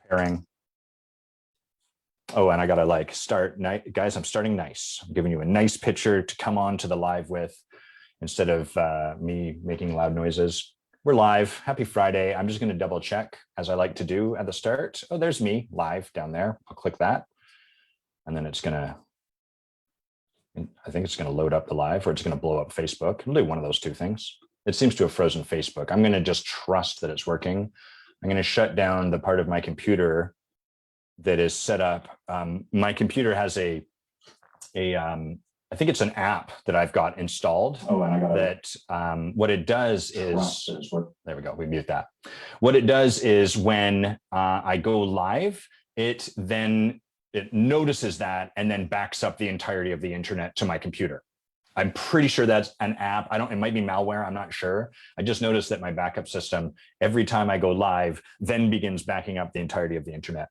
Pairing. Oh, and I gotta like start, guys, I'm starting nice. I'm giving you a nice picture to come on to the live with instead of me making loud noises. We're live. Happy Friday. I'm just gonna double check as I like to do at the start. Oh, there's me live down there. I'll click that. And then it's gonna, I think it's gonna load up the live or it's gonna blow up Facebook. I'll do one of those two things. It seems to have frozen Facebook. I'm gonna just trust that it's working. I'm gonna shut down the part of my computer that is set up. My computer has I think it's an app that I've got installed. Oh, and I got that. What it does is, there we go, we mute that. What it does is when I go live, it notices that and then backs up the entirety of the internet to my computer. I'm pretty sure that's an app. It might be malware, I'm not sure. I just noticed that my backup system, every time I go live, then begins backing up the entirety of the internet.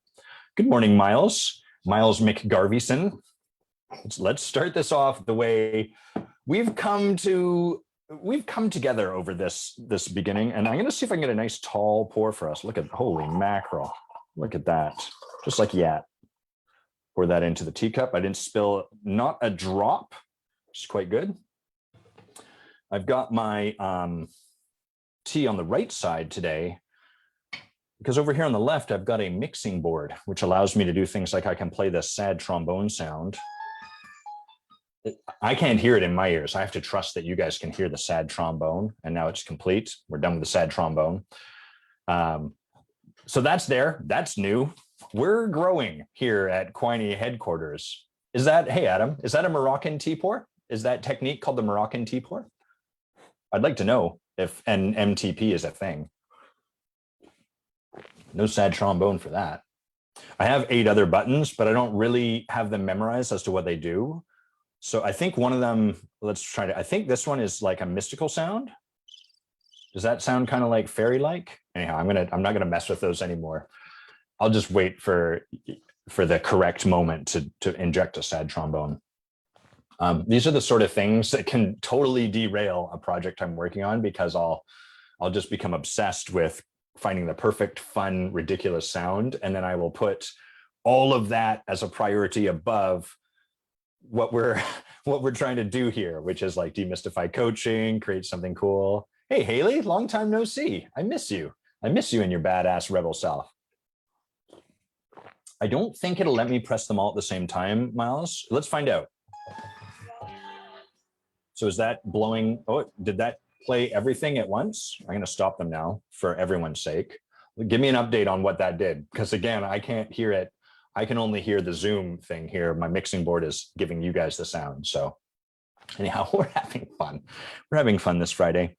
Good morning, Miles McGarveyson. Let's start this off the way we've come together over this beginning. And I'm going to see if I can get a nice tall pour for us. Look at, holy mackerel. Look at that. Just like yat. Pour that into the teacup. I didn't spill not a drop, which is quite good. I've got my tea on the right side today, because over here on the left, I've got a mixing board, which allows me to do things like I can play this sad trombone sound. I can't hear it in my ears. I have to trust that you guys can hear the sad trombone. And now it's complete. We're done with the sad trombone. So that's there. That's new. We're growing here at Quiney headquarters. Hey, Adam, is that a Moroccan tea pour? Is that technique called the Moroccan tea pour? I'd like to know if an MTP is a thing. No sad trombone for that. I have 8 other buttons, but I don't really have them memorized as to what they do. So I think one of them, I think this one is like a mystical sound. Does that sound kind of like fairy-like? Anyhow, I'm not gonna mess with those anymore. I'll just wait for the correct moment to inject a sad trombone. These are the sort of things that can totally derail a project I'm working on, because I'll just become obsessed with finding the perfect, fun, ridiculous sound. And then I will put all of that as a priority above what we're trying to do here, which is like demystify coaching, create something cool. Hey, Haley, long time no see. I miss you. I miss you and your badass rebel self. I don't think it'll let me press them all at the same time, Miles. Let's find out. So is that blowing? Oh, did that play everything at once? I'm going to stop them now for everyone's sake. Give me an update on what that did, because again, I can't hear it. I can only hear the Zoom thing here. My mixing board is giving you guys the sound. So anyhow, we're having fun. We're having fun this Friday.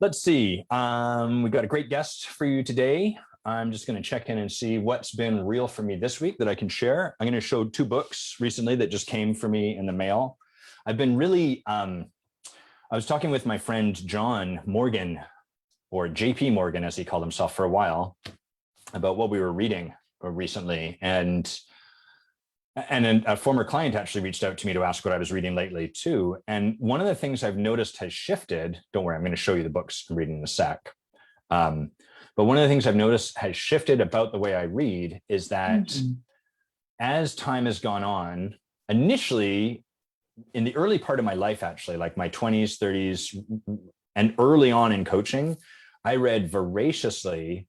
Let's see. We've got a great guest for you today. I'm just going to check in and see what's been real for me this week that I can share. I'm going to show 2 books recently that just came for me in the mail. I've been really, I was talking with my friend John Morgan, or JP Morgan as he called himself for a while, about what we were reading recently. And a former client actually reached out to me to ask what I was reading lately too. And one of the things I've noticed has shifted, don't worry, I'm going to show you the books I'm reading in a sec. But one of the things I've noticed has shifted about the way I read is that as time has gone on, initially in the early part of my life, actually, like my 20s, 30s, and early on in coaching, I read voraciously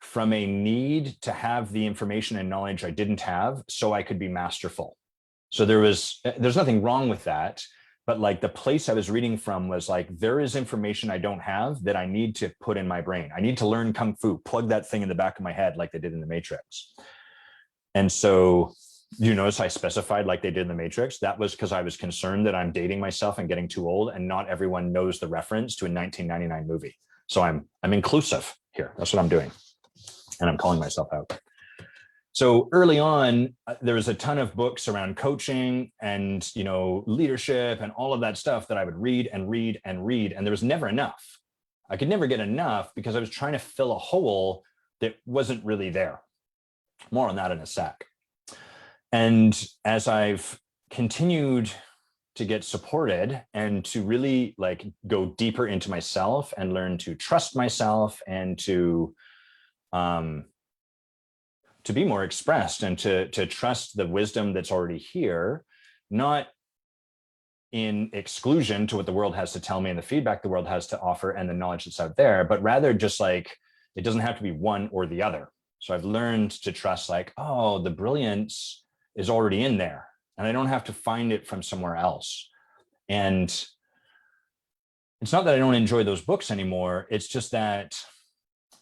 from a need to have the information and knowledge I didn't have so I could be masterful. So there's nothing wrong with that, but like the place I was reading from was like, there is information I don't have that I need to put in my brain. I need to learn Kung Fu, plug that thing in the back of my head like they did in the Matrix. And so you notice I specified like they did in the Matrix. That was because I was concerned that I'm dating myself and getting too old and not everyone knows the reference to a 1999 movie. So I'm inclusive here. That's what I'm doing. And I'm calling myself out. So early on, there was a ton of books around coaching and, leadership and all of that stuff that I would read and read and read. And there was never enough. I could never get enough because I was trying to fill a hole that wasn't really there. More on that in a sec. And as I've continued to get supported and to really like go deeper into myself and learn to trust myself and to to be more expressed and to trust the wisdom that's already here, not in exclusion to what the world has to tell me and the feedback the world has to offer and the knowledge that's out there, but rather just like, it doesn't have to be one or the other. So I've learned to trust like, oh, the brilliance is already in there and I don't have to find it from somewhere else. And it's not that I don't enjoy those books anymore. It's just that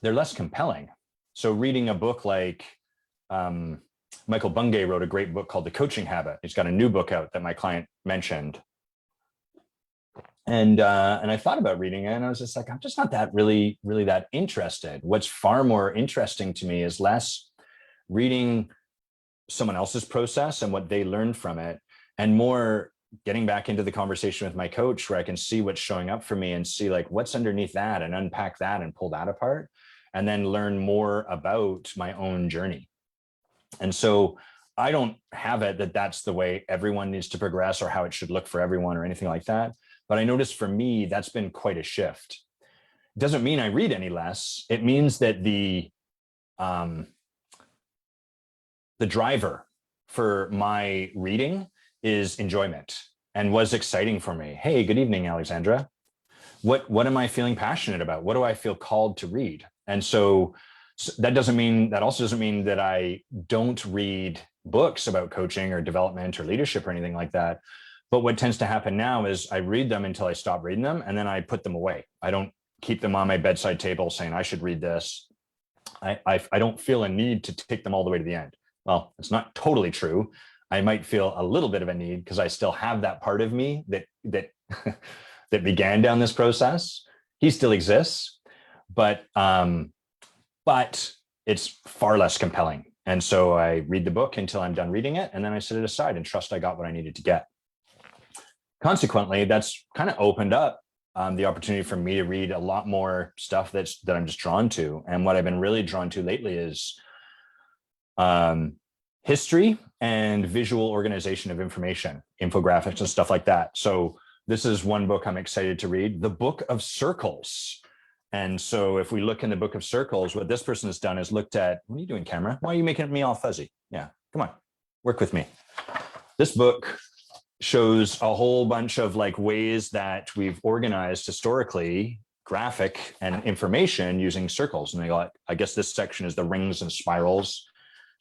they're less compelling. So reading a book like Michael Bungay wrote a great book called The Coaching Habit. He's got a new book out that my client mentioned. And I thought about reading it and I was just like, I'm just not that really that interested. What's far more interesting to me is less reading someone else's process and what they learned from it, and more getting back into the conversation with my coach where I can see what's showing up for me and see like what's underneath that and unpack that and pull that apart and then learn more about my own journey. And so I don't have it that that's the way everyone needs to progress or how it should look for everyone or anything like that. But I noticed for me, that's been quite a shift. It doesn't mean I read any less. It means that the driver for my reading is enjoyment and was exciting for me. Hey, good evening, Alexandra. What am I feeling passionate about? What do I feel called to read? And so that also doesn't mean that I don't read books about coaching or development or leadership or anything like that. But what tends to happen now is I read them until I stop reading them and then I put them away. I don't keep them on my bedside table saying I should read this. I don't feel a need to take them all the way to the end. Well, it's not totally true. I might feel a little bit of a need because I still have that part of me that that began down this process. He still exists, but it's far less compelling. And so I read the book until I'm done reading it, and then I set it aside and trust I got what I needed to get. Consequently, that's kind of opened up the opportunity for me to read a lot more stuff that I'm just drawn to. And what I've been really drawn to lately is history and visual organization of information, infographics and stuff like that. So this is one book I'm excited to read, The Book of Circles. And so if we look in the Book of Circles, what this person has done is looked at, what are you doing, camera? Why are you making me all fuzzy? Yeah, come on, work with me. This book shows a whole bunch of like ways that we've organized historically graphic and information using circles. And they got, I guess this section is the rings and spirals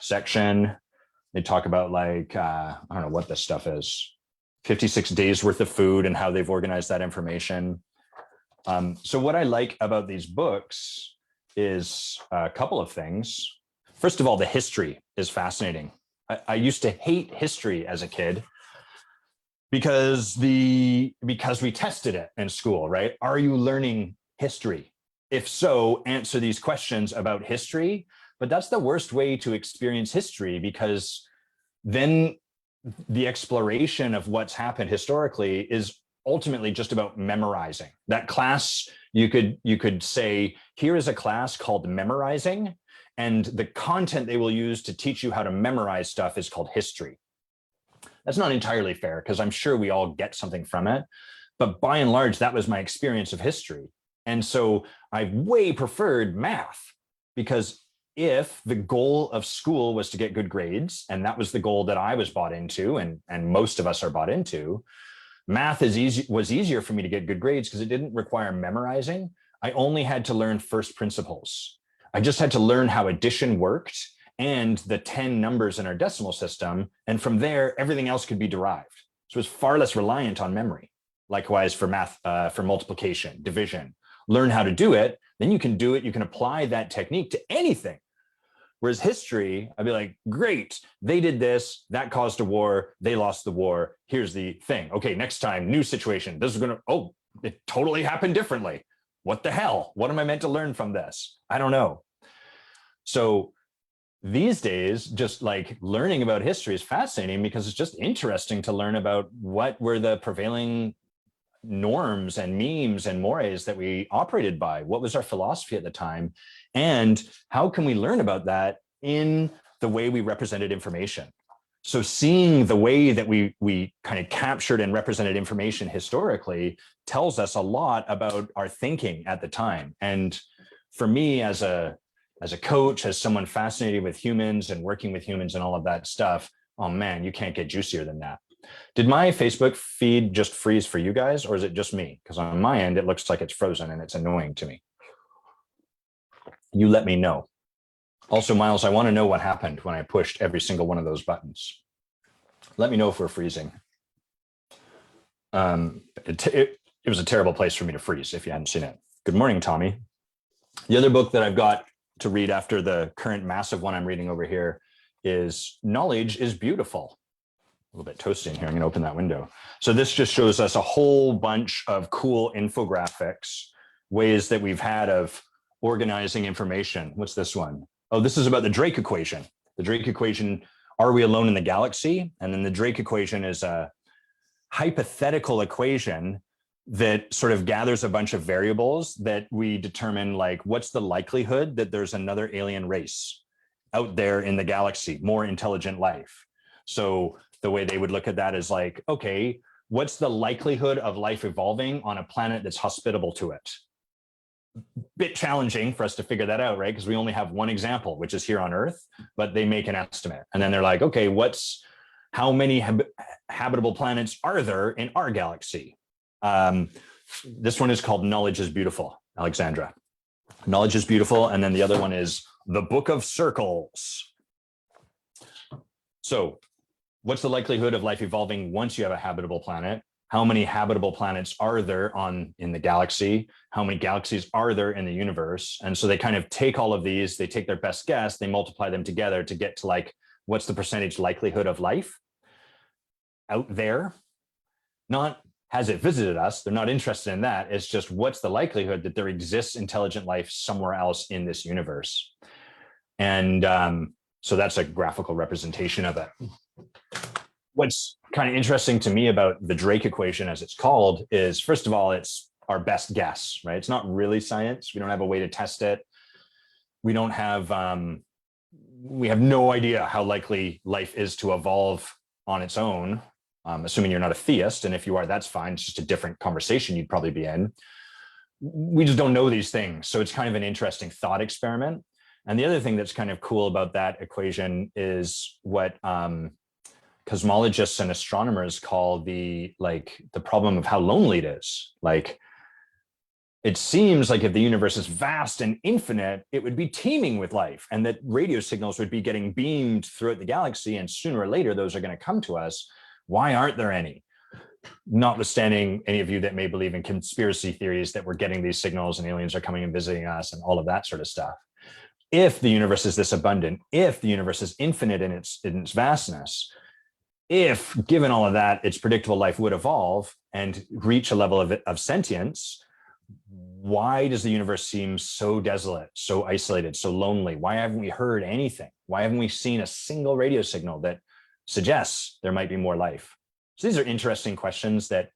section. They talk about like, I don't know what this stuff is, 56 days worth of food and how they've organized that information. So what I like about these books is a couple of things. First of all, the history is fascinating. I used to hate history as a kid because we tested it in school, right? Are you learning history? If so, answer these questions about history. But that's the worst way to experience history, because then the exploration of what's happened historically is ultimately just about memorizing. That class, you could say, here is a class called memorizing, and the content they will use to teach you how to memorize stuff is called history. That's not entirely fair, because I'm sure we all get something from it. But by and large, that was my experience of history. And so I way preferred math, because if the goal of school was to get good grades, and that was the goal that I was bought into, and most of us are bought into, math was easier for me to get good grades because it didn't require memorizing. I only had to learn first principles. I just had to learn how addition worked and the 10 numbers in our decimal system. And from there, everything else could be derived. So it was far less reliant on memory. Likewise for math, for multiplication, division, learn how to do it. Then you can do it. You can apply that technique to anything. Whereas history, I'd be like, great, they did this, that caused a war, they lost the war, here's the thing. Okay, next time, new situation. This is gonna, oh, it totally happened differently. What the hell? What am I meant to learn from this? I don't know. So these days, just like learning about history is fascinating, because it's just interesting to learn about what were the prevailing norms and memes and mores that we operated by. What was our philosophy at the time? And how can we learn about that in the way we represented information? So seeing the way that we kind of captured and represented information historically tells us a lot about our thinking at the time. And for me, as a as a coach, as someone fascinated with humans and working with humans and all of that stuff, oh man, you can't get juicier than that. Did my Facebook feed just freeze for you guys, or is it just me? Because on my end, it looks like it's frozen and it's annoying to me. You let me know. Also, Miles, I want to know what happened when I pushed every single one of those buttons. Let me know if we're freezing. It was a terrible place for me to freeze if you hadn't seen it. Good morning, Tommy. The other book that I've got to read after the current massive one I'm reading over here is Knowledge is Beautiful. A little bit toasty in here. I'm going to open that window. So this just shows us a whole bunch of cool infographics, ways that we've had of organizing information. What's this one? Oh, this is about the Drake equation. The Drake equation, are we alone in the galaxy? And then the Drake equation is a hypothetical equation that sort of gathers a bunch of variables that we determine, like, what's the likelihood that there's another alien race out there in the galaxy, more intelligent life. So the way they would look at that is like, okay, what's the likelihood of life evolving on a planet that's hospitable to it? Bit challenging for us to figure that out, right? Because we only have one example, which is here on Earth, but they make an estimate. And then they're like, okay, how many habitable planets are there in our galaxy? This one is called Knowledge is Beautiful, Alexandra. Knowledge is Beautiful. And then the other one is The Book of Circles. So what's the likelihood of life evolving once you have a habitable planet? How many habitable planets are there in the galaxy? How many galaxies are there in the universe? And so they kind of take all of these, they take their best guess, they multiply them together to get to, like, what's the percentage likelihood of life out there? Not has it visited us? They're not interested in that. It's just, what's the likelihood that there exists intelligent life somewhere else in this universe? And so that's a graphical representation of it. What's kind of interesting to me about the Drake equation, as it's called, is, first of all, it's our best guess, right? It's not really science. We don't have a way to test it. We don't have, we have no idea how likely life is to evolve on its own, assuming you're not a theist. And if you are, that's fine. It's just a different conversation you'd probably be in. We just don't know these things. So it's kind of an interesting thought experiment. And the other thing that's kind of cool about that equation is what cosmologists and astronomers call the problem of how lonely it is. Like, it seems like if the universe is vast and infinite, it would be teeming with life, and that radio signals would be getting beamed throughout the galaxy, and sooner or later those are going to come to us. Why aren't there any? Notwithstanding any of you that may believe in conspiracy theories that we're getting these signals and aliens are coming and visiting us and all of that sort of stuff. If the universe is this abundant, if the universe is infinite in its vastness, if, given all of that, it's predictable life would evolve and reach a level of sentience, why does the universe seem so desolate, so isolated, so lonely? Why haven't we heard anything? Why haven't we seen a single radio signal that suggests there might be more life? So these are interesting questions that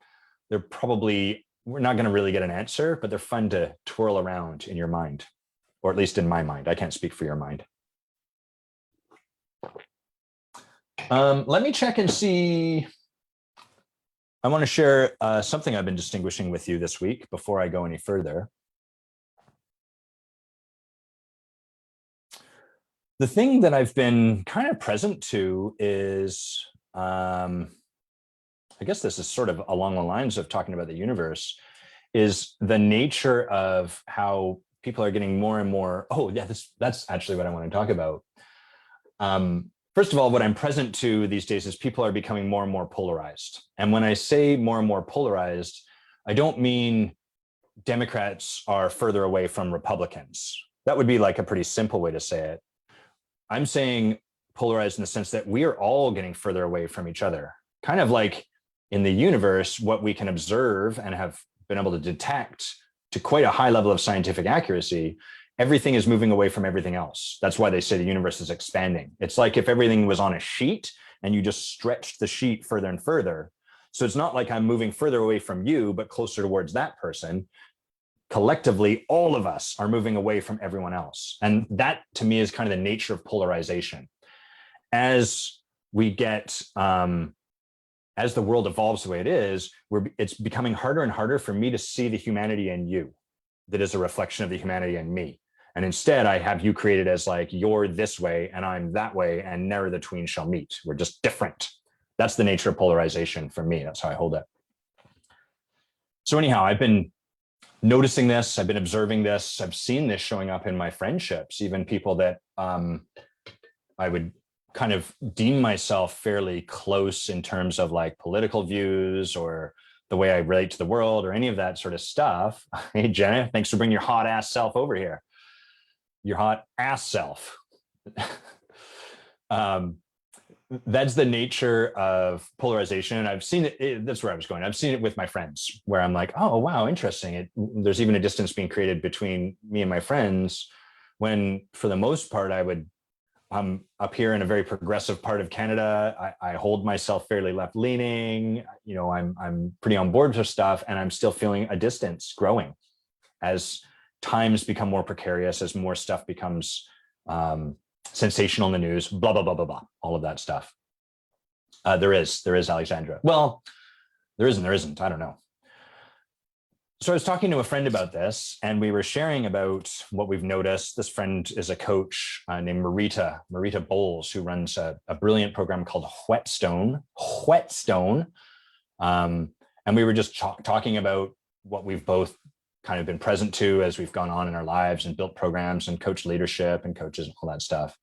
we're not going to really get an answer, but they're fun to twirl around in your mind, or at least in my mind. I can't speak for your mind. Let me check and see. I want to share something I've been distinguishing with you this week before I go any further. The thing that I've been kind of present to is, I guess this is sort of along the lines of talking about the universe, is the nature of how people are getting more and more, that's actually what I want to talk about. First of all, what I'm present to these days is people are becoming more and more polarized. And when I say more and more polarized, I don't mean Democrats are further away from Republicans. That would be like a pretty simple way to say it. I'm saying polarized in the sense that we are all getting further away from each other. Kind of like in the universe, what we can observe and have been able to detect to quite a high level of scientific accuracy, everything is moving away from everything else. That's why they say the universe is expanding. It's like if everything was on a sheet and you just stretched the sheet further and further. So it's not like I'm moving further away from you, but closer towards that person. Collectively, all of us are moving away from everyone else. And that, to me, is kind of the nature of polarization. As we get, as the world evolves the way it is, it's becoming harder and harder for me to see the humanity in you that is a reflection of the humanity in me. And instead, I have you created as like, you're this way and I'm that way, and never the tween shall meet. We're just different. That's the nature of polarization for me. That's how I hold it. So anyhow, I've been noticing this. I've been observing this. I've seen this showing up in my friendships, even people that I would kind of deem myself fairly close in terms of like political views or the way I relate to the world or any of that sort of stuff. Hey, Jenna, thanks for bringing your hot ass self over here. Your hot ass self. That's the nature of polarization. And I've seen it, that's where I was going. I've seen it with my friends where I'm like, oh, wow, interesting. There's even a distance being created between me and my friends when for the most part, I'm up here in a very progressive part of Canada. I hold myself fairly left leaning. You know, I'm pretty on board for stuff, and I'm still feeling a distance growing as times become more precarious, as more stuff becomes sensational in the news, blah, blah, blah, blah, blah, all of that stuff. There is Alexandra. Well, there isn't, I don't know. So I was talking to a friend about this, and we were sharing about what we've noticed. This friend is a coach named Marita Bowles, who runs a brilliant program called Whetstone. And we were just talking about what we've both kind of been present to as we've gone on in our lives and built programs and coach leadership and coaches and all that stuff.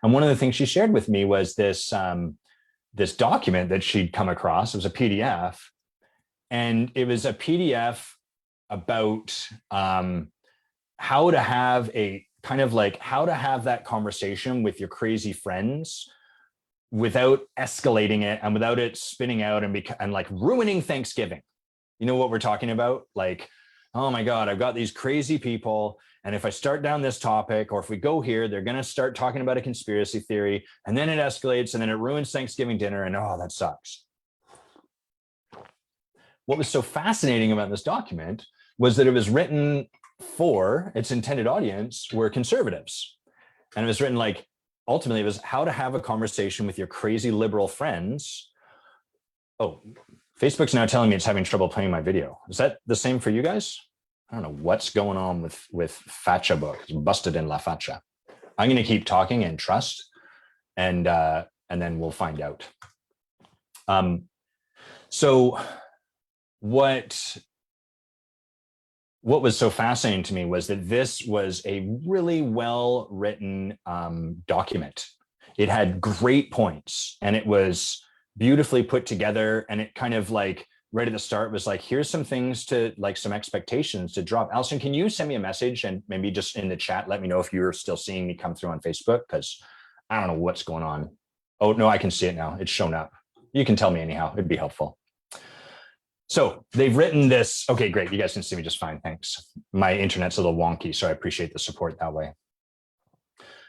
And one of the things she shared with me was this document that she'd come across. It was a PDF, and it was a PDF about how to have a kind of like how to have that conversation with your crazy friends without escalating it and without it spinning out and like ruining Thanksgiving. You know what we're talking about? Like, oh my God, I've got these crazy people. And if I start down this topic, or if we go here, they're going to start talking about a conspiracy theory, and then it escalates, and then it ruins Thanksgiving dinner, and oh, that sucks. What was so fascinating about this document was that it was written for its intended audience were conservatives. And it was written like, ultimately, it was how to have a conversation with your crazy liberal friends. Oh, Facebook's now telling me it's having trouble playing my video. Is that the same for you guys? I don't know what's going on with Facha book. It's busted in La Facha. I'm going to keep talking and trust, and then we'll find out. So what was so fascinating to me was that this was a really well-written document. It had great points, and it was beautifully put together, and it kind of like right at the start was like, here's some things to like some expectations to drop. Allison, can you send me a message and maybe just in the chat, let me know if you're still seeing me come through on Facebook? Because I don't know what's going on. Oh, no, I can see it now. It's shown up. You can tell me anyhow. It'd be helpful. So they've written this. Okay, great. You guys can see me just fine. Thanks. My internet's a little wonky, so I appreciate the support that way.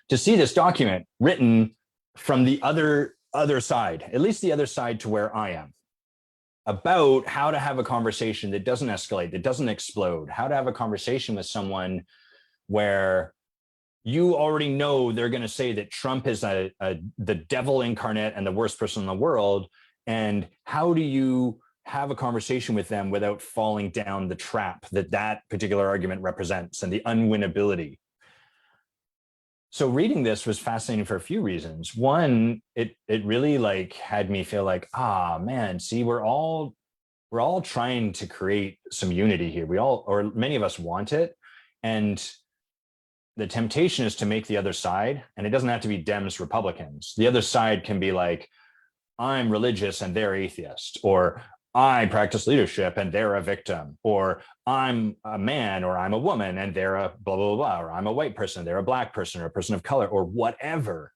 To see this document written from the other side, at least the other side to where I am, about how to have a conversation that doesn't escalate, that doesn't explode, how to have a conversation with someone where you already know they're going to say that Trump is the devil incarnate and the worst person in the world. And how do you have a conversation with them without falling down the trap that particular argument represents and the unwinnability? So reading this was fascinating for a few reasons. One, it really like had me feel like, man, see, we're all trying to create some unity here. Or many of us want it. And the temptation is to make the other side, and it doesn't have to be Dems, Republicans. The other side can be like, I'm religious and they're atheist, or I practice leadership and they're a victim, or I'm a man or I'm a woman and they're a blah, blah, blah, or I'm a white person, they're a black person or a person of color or whatever.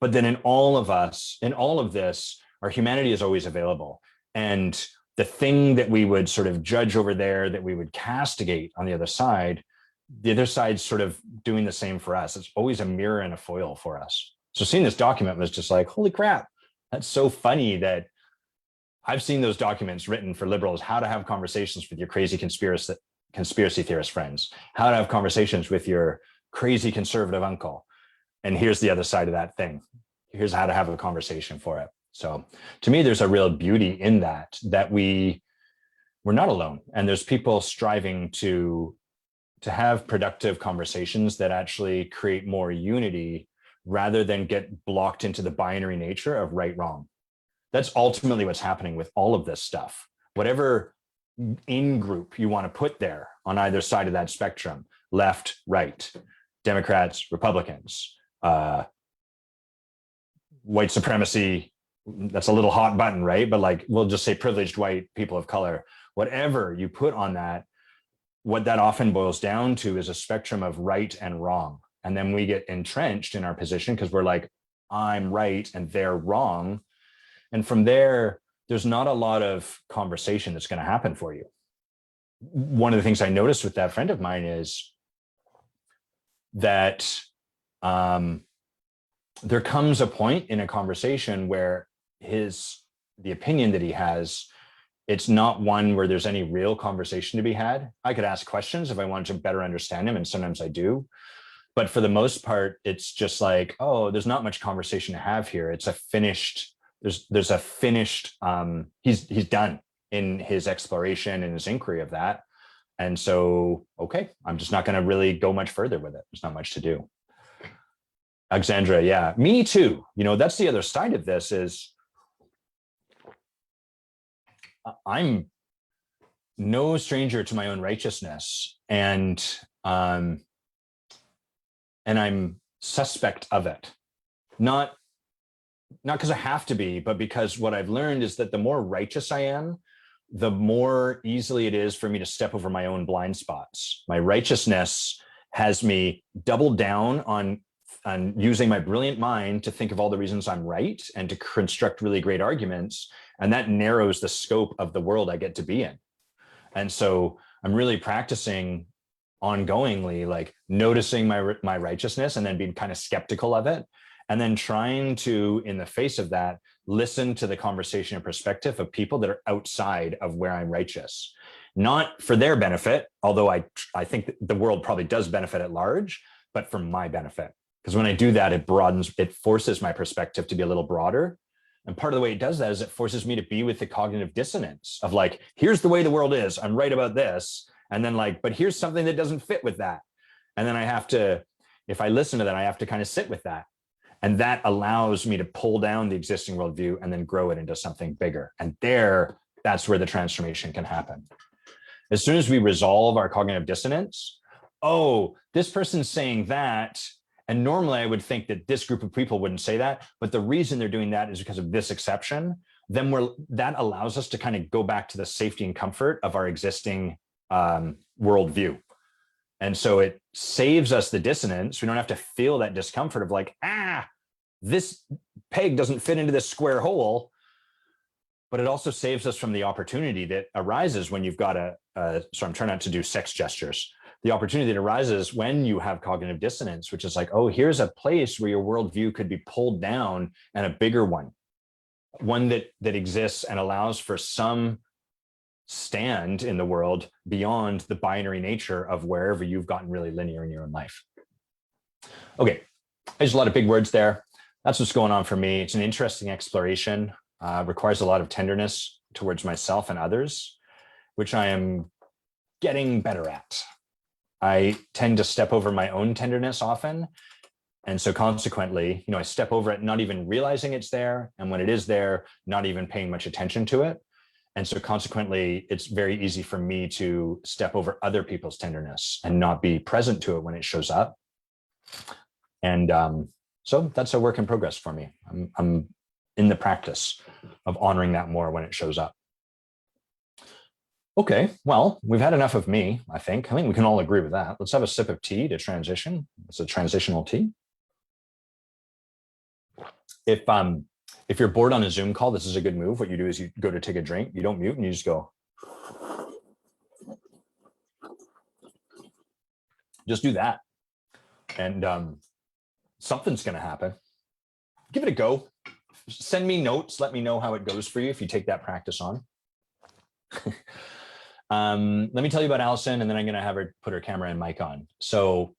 But then in all of us, in all of this, our humanity is always available. And the thing that we would sort of judge over there, that we would castigate on the other side's sort of doing the same for us. It's always a mirror and a foil for us. So seeing this document was just like, holy crap, that's so funny that I've seen those documents written for liberals, how to have conversations with your crazy conspiracy theorist friends, how to have conversations with your crazy conservative uncle. And here's the other side of that thing. Here's how to have a conversation for it. So to me, there's a real beauty in that we're not alone. And there's people striving to to have productive conversations that actually create more unity rather than get blocked into the binary nature of right, wrong. That's ultimately what's happening with all of this stuff. Whatever in group you want to put there on either side of that spectrum, left, right, Democrats, Republicans, white supremacy, that's a little hot button, right? But like, we'll just say privileged white people of color, whatever you put on that, what that often boils down to is a spectrum of right and wrong. And then we get entrenched in our position because we're like, I'm right and they're wrong. And from there, there's not a lot of conversation that's going to happen for you. One of the things I noticed with that friend of mine is that there comes a point in a conversation where the opinion that he has, it's not one where there's any real conversation to be had. I could ask questions if I wanted to better understand him, and sometimes I do. But for the most part, it's just like, oh, there's not much conversation to have here. It's a finished, there's a finished, he's done in his exploration and his inquiry of that. And so, okay, I'm just not going to really go much further with it. There's not much to do. Alexandra, yeah, me too. You know, that's the other side of this is I'm no stranger to my own righteousness, and I'm suspect of it. Not because I have to be, but because what I've learned is that the more righteous I am, the more easily it is for me to step over my own blind spots. My righteousness has me double down on using my brilliant mind to think of all the reasons I'm right and to construct really great arguments. And that narrows the scope of the world I get to be in. And so I'm really practicing ongoingly, like noticing my righteousness and then being kind of skeptical of it. And then trying to, in the face of that, listen to the conversation and perspective of people that are outside of where I'm righteous. Not for their benefit, although I think the world probably does benefit at large, but for my benefit. Because when I do that, it forces my perspective to be a little broader. And part of the way it does that is it forces me to be with the cognitive dissonance of like, here's the way the world is, I'm right about this. And then like, but here's something that doesn't fit with that. And then I have to, if I listen to that, I have to kind of sit with that. And that allows me to pull down the existing worldview and then grow it into something bigger. And that's where the transformation can happen. As soon as we resolve our cognitive dissonance, oh, this person's saying that, and normally I would think that this group of people wouldn't say that, but the reason they're doing that is because of this exception, then that allows us to kind of go back to the safety and comfort of our existing worldview. And so it saves us the dissonance. We don't have to feel that discomfort of like, this peg doesn't fit into this square hole. But it also saves us from the opportunity that arises when you've got so I'm trying not to do sex gestures. The opportunity that arises when you have cognitive dissonance, which is like, oh, here's a place where your worldview could be pulled down and a bigger one that exists and allows for some stand in the world beyond the binary nature of wherever you've gotten really linear in your own life. Okay, there's a lot of big words there. That's what's going on for me. It's an interesting exploration, requires a lot of tenderness towards myself and others, which I am getting better at. I tend to step over my own tenderness often. And so consequently, I step over it, not even realizing it's there. And when it is there, not even paying much attention to it. And so consequently, it's very easy for me to step over other people's tenderness and not be present to it when it shows up. And so that's a work in progress for me. I'm in the practice of honoring that more when it shows up. Okay, well, we've had enough of me, I think. I think we can all agree with that. Let's have a sip of tea to transition. It's a transitional tea. If you're bored on a Zoom call, this is a good move. What you do is you go to take a drink, you don't mute, and you just go. Just do that. And something's going to happen. Give it a go. Send me notes. Let me know how it goes for you if you take that practice on. Let me tell you about Allison, and then I'm going to have her put her camera and mic on. So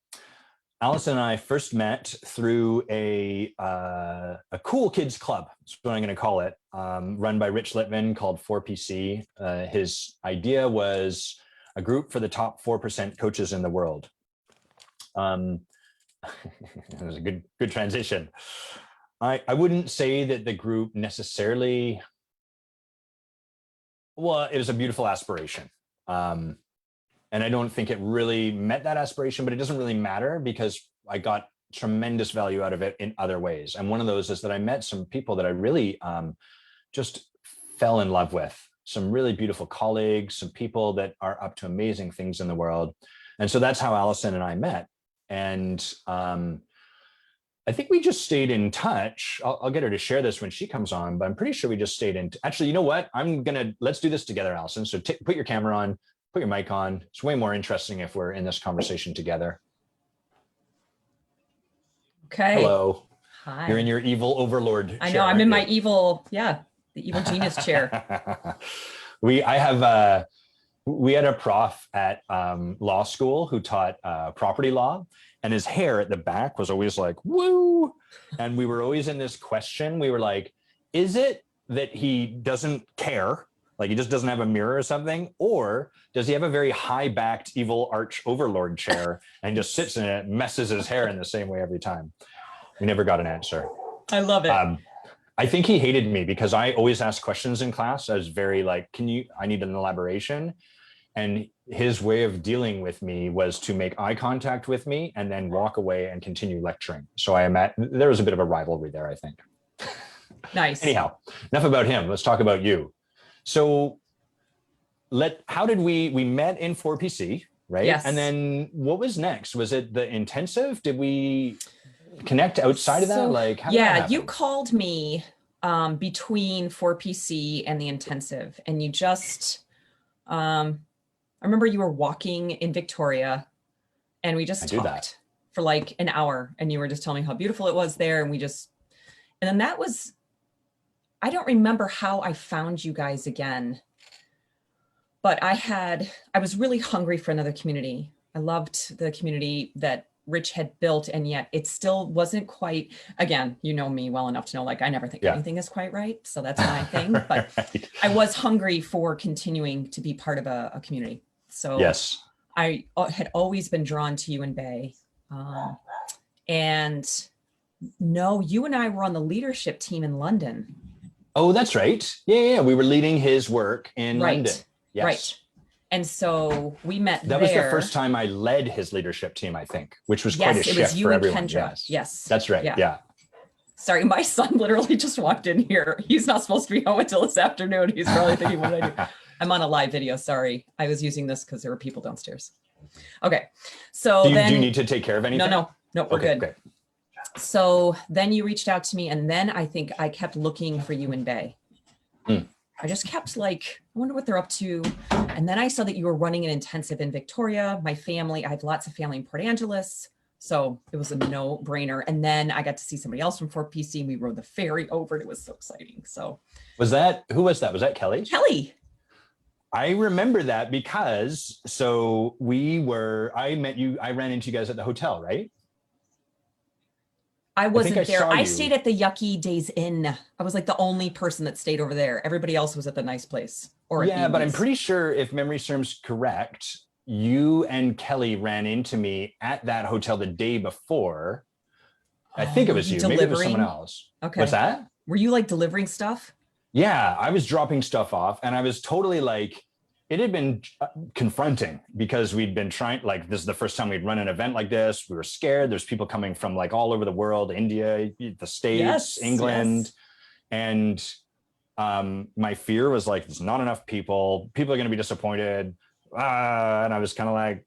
Allison and I first met through a cool kids club. That's what I'm going to call it, run by Rich Littman, called 4PC. His idea was a group for the top 4% coaches in the world. It was a good transition. I wouldn't say that the group necessarily, well, it was a beautiful aspiration. And I don't think it really met that aspiration, but it doesn't really matter because I got tremendous value out of it in other ways. And one of those is that I met some people that I really just fell in love with, some really beautiful colleagues, some people that are up to amazing things in the world. And so that's how Allison and I met. And I think we just stayed in touch. I'll get her to share this when she comes on, but I'm pretty sure we just stayed in. Actually, you know what? Let's do this together, Allison. So put your camera on, put your mic on. It's way more interesting if we're in this conversation together. Okay. Hello. Hi. You're in your evil overlord chair. I know, I'm in my evil, the evil genius chair. We had a prof at law school who taught property law, and his hair at the back was always like, woo. And we were always in this question. We were like, is it that he doesn't care? Like he just doesn't have a mirror or something? Or does he have a very high-backed evil arch overlord chair and just sits in it, messes his hair in the same way every time? We never got an answer. I love it. I think he hated me because I always asked questions in class. I was very like, I need an elaboration. And his way of dealing with me was to make eye contact with me and then walk away and continue lecturing. So there was a bit of a rivalry there, I think. Nice. Anyhow, enough about him. Let's talk about you. So how did we met in 4PC, right? Yes. And then what was next? Was it the intensive? Did we connect outside of that? Like, how did that happen? You called me between 4PC and the intensive, and you just, I remember you were walking in Victoria and we just talked for like an hour, and you were just telling me how beautiful it was there. And then that was, I don't remember how I found you guys again, but I was really hungry for another community. I loved the community that Rich had built, and yet it still wasn't quite, again, you know me well enough to know, like, I never think anything is quite right. So that's my thing, but right. I was hungry for continuing to be part of a community. So yes, I had always been drawn to you and Bay. And no, you and I were on the leadership team in London. Oh, that's right. Yeah. We were leading his work in London. Yes. Right. And so we met there. That was the first time I led his leadership team, I think, which was quite a shift for everyone. Yes. That's right. Yeah. Sorry, my son literally just walked in here. He's not supposed to be home until this afternoon. He's probably thinking, what did I do? I'm on a live video. Sorry. I was using this because there were people downstairs. Okay. So do you need to take care of anything? No, we're good. Okay. So then you reached out to me, and then I think I kept looking for you in Bay. I just kept like, I wonder what they're up to. And then I saw that you were running an intensive in Victoria. My family, I have lots of family in Port Angeles. So it was a no-brainer. And then I got to see somebody else from 4PC. We rode the ferry over. It was so exciting. So who was that? Was that Kelly? Kelly. I remember that because I met you, I ran into you guys at the hotel, right? I wasn't there. I stayed at the Yucky Days Inn. I was like the only person that stayed over there. Everybody else was at the nice place. But I'm pretty sure, if memory serves correct, you and Kelly ran into me at that hotel the day before. I think it was you. Maybe it was someone else. Okay. What's that? Were you like delivering stuff? Yeah, I was dropping stuff off, and I was totally like, it had been confronting because we'd been trying, like, this is the first time we'd run an event like this. We were scared. There's people coming from like all over the world, India, the States, England. And my fear was like, there's not enough people. People are going to be disappointed. And I was kind of like,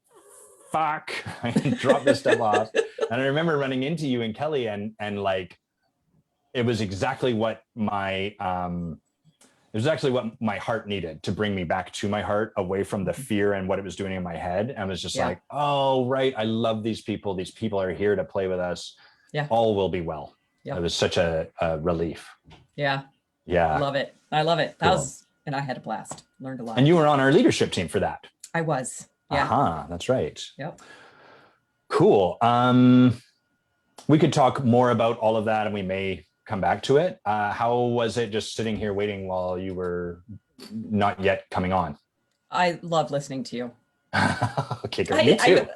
fuck, I dropped this stuff off. And I remember running into you and Kelly, and like, it was exactly what my heart needed to bring me back to my heart, away from the fear and what it was doing in my head. And I was just like, oh, right. I love these people. These people are here to play with us. Yeah. All will be well. Yeah. It was such a relief. Yeah. Yeah. I love it. And I had a blast, learned a lot. And you were on our leadership team for that. I was. Yeah. That's right. Yep. Cool. We could talk more about all of that, and we may come back to it. How was it just sitting here waiting while you were not yet coming on? I love listening to you. Okay, good. Me too.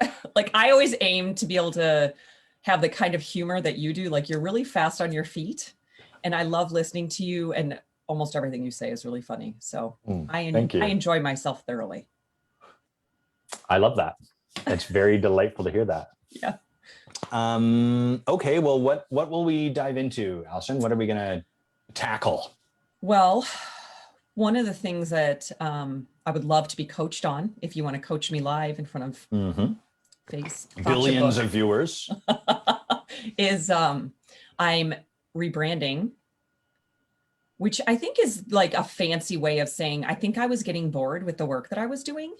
I always aim to be able to have the kind of humor that you do. Like you're really fast on your feet, and I love listening to you. And almost everything you say is really funny. So Thank you. I enjoy myself thoroughly. I love that. It's very delightful to hear that. Yeah. Okay. Well, what will we dive into, Allison? What are we gonna tackle? Well, one of the things that I would love to be coached on, if you want to coach me live in front of billions of viewers, is I'm rebranding, which I think is like a fancy way of saying I think I was getting bored with the work that I was doing.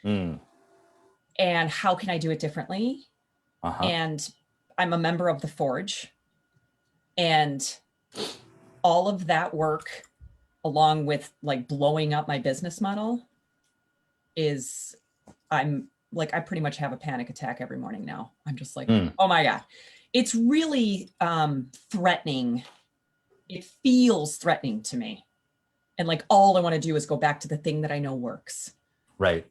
And how can I do it differently? And I'm a member of the Forge, and all of that work, along with like blowing up my business model, is I pretty much have a panic attack every morning now. I'm just like, oh my God, it's really threatening. It feels threatening to me. And like, all I want to do is go back to the thing that I know works. Right.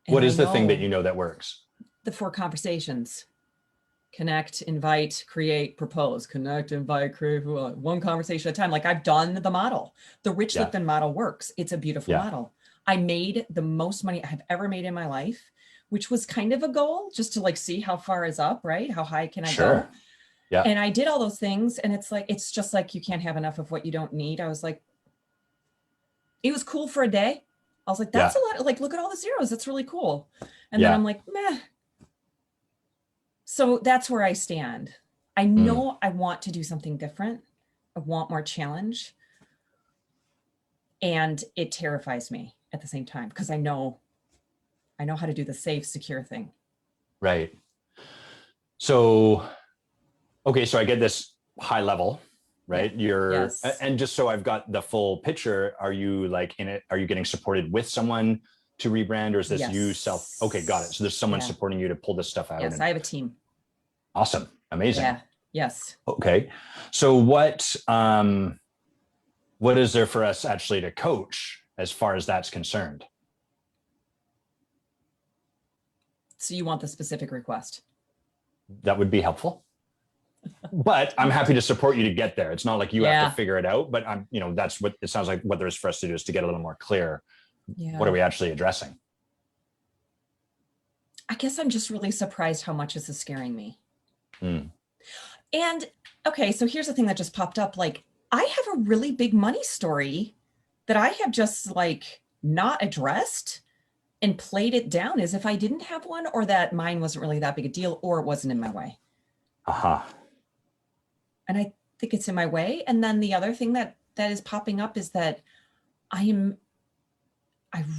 And what is the thing that you know that works? The 4 conversations. Connect, invite, create, propose. Connect, invite, create, one conversation at a time. Like I've done the model. The Rich Lipton model works. It's a beautiful model. I made the most money I have ever made in my life, which was kind of a goal, just to like see how far is up, right? How high can I go? Yeah. And I did all those things. And it's just like, you can't have enough of what you don't need. I was like, it was cool for a day. I was like, that's a lot. Like, look at all the zeros. That's really cool. And then I'm like, meh. So that's where I stand. I know I want to do something different. I want more challenge. And it terrifies me at the same time, because I know how to do the safe, secure thing. Right. So, okay. So I get this high level, right? And just so I've got the full picture, are you like in it? Are you getting supported with someone to rebrand, or is this you self? Okay, got it. So there's someone supporting you to pull this stuff out. Yes, I have a team. Awesome. Amazing. Yeah. Yes. Okay. So what is there for us actually to coach as far as that's concerned? So you want the specific request? That would be helpful. But I'm happy to support you to get there. It's not like you have to figure it out, but that's what it sounds like. What there is for us to do is to get a little more clear. Yeah. What are we actually addressing? I guess I'm just really surprised how much this is scaring me. And okay, so here's the thing that just popped up. Like, I have a really big money story that I have just like not addressed and played it down as if I didn't have one, or that mine wasn't really that big a deal, or it wasn't in my way. And I think it's in my way. And then the other thing that is popping up is that I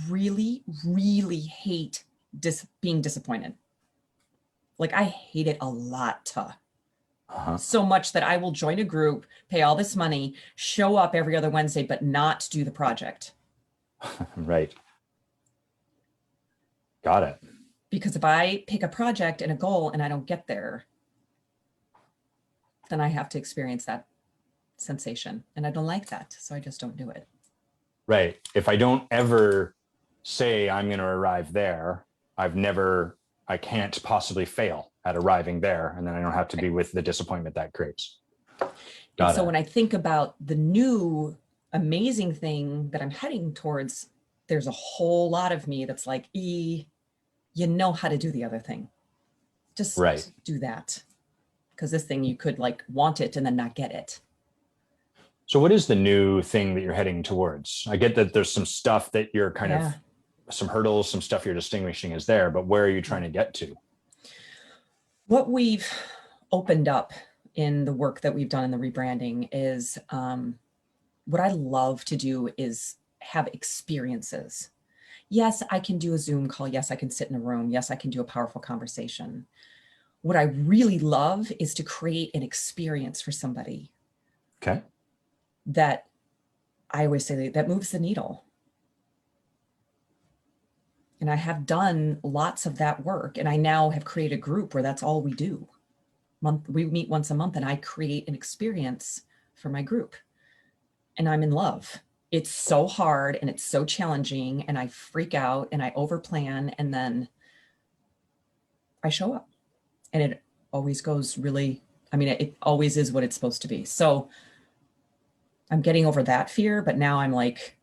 really, really hate being disappointed. Like, I hate it a lot. So much that I will join a group, pay all this money, show up every other Wednesday, but not do the project. Right. Got it. Because if I pick a project and a goal and I don't get there, then I have to experience that sensation. And I don't like that. So I just don't do it. Right. If I don't ever say I'm going to arrive there, I can't possibly fail at arriving there. And then I don't have to be with the disappointment that creates. So when I think about the new amazing thing that I'm heading towards, there's a whole lot of me that's like, you know how to do the other thing. Just do that. Because this thing, you could like want it and then not get it. So what is the new thing that you're heading towards? I get that there's some stuff that you're kind of, some hurdles, some stuff you're distinguishing is there, but where are you trying to get to? What we've opened up in the work that we've done in the rebranding is what I love to do is have experiences. Yes, I can do a Zoom call. Yes, I can sit in a room. Yes, I can do a powerful conversation. What I really love is to create an experience for somebody. Okay. That I always say that moves the needle. And I have done lots of that work. And I now have created a group where that's all we do. We meet once a month and I create an experience for my group. And I'm in love. It's so hard and it's so challenging and I freak out and I overplan. And then I show up, and it always goes really, I mean, it always is what it's supposed to be. So I'm getting over that fear, but now I'm like,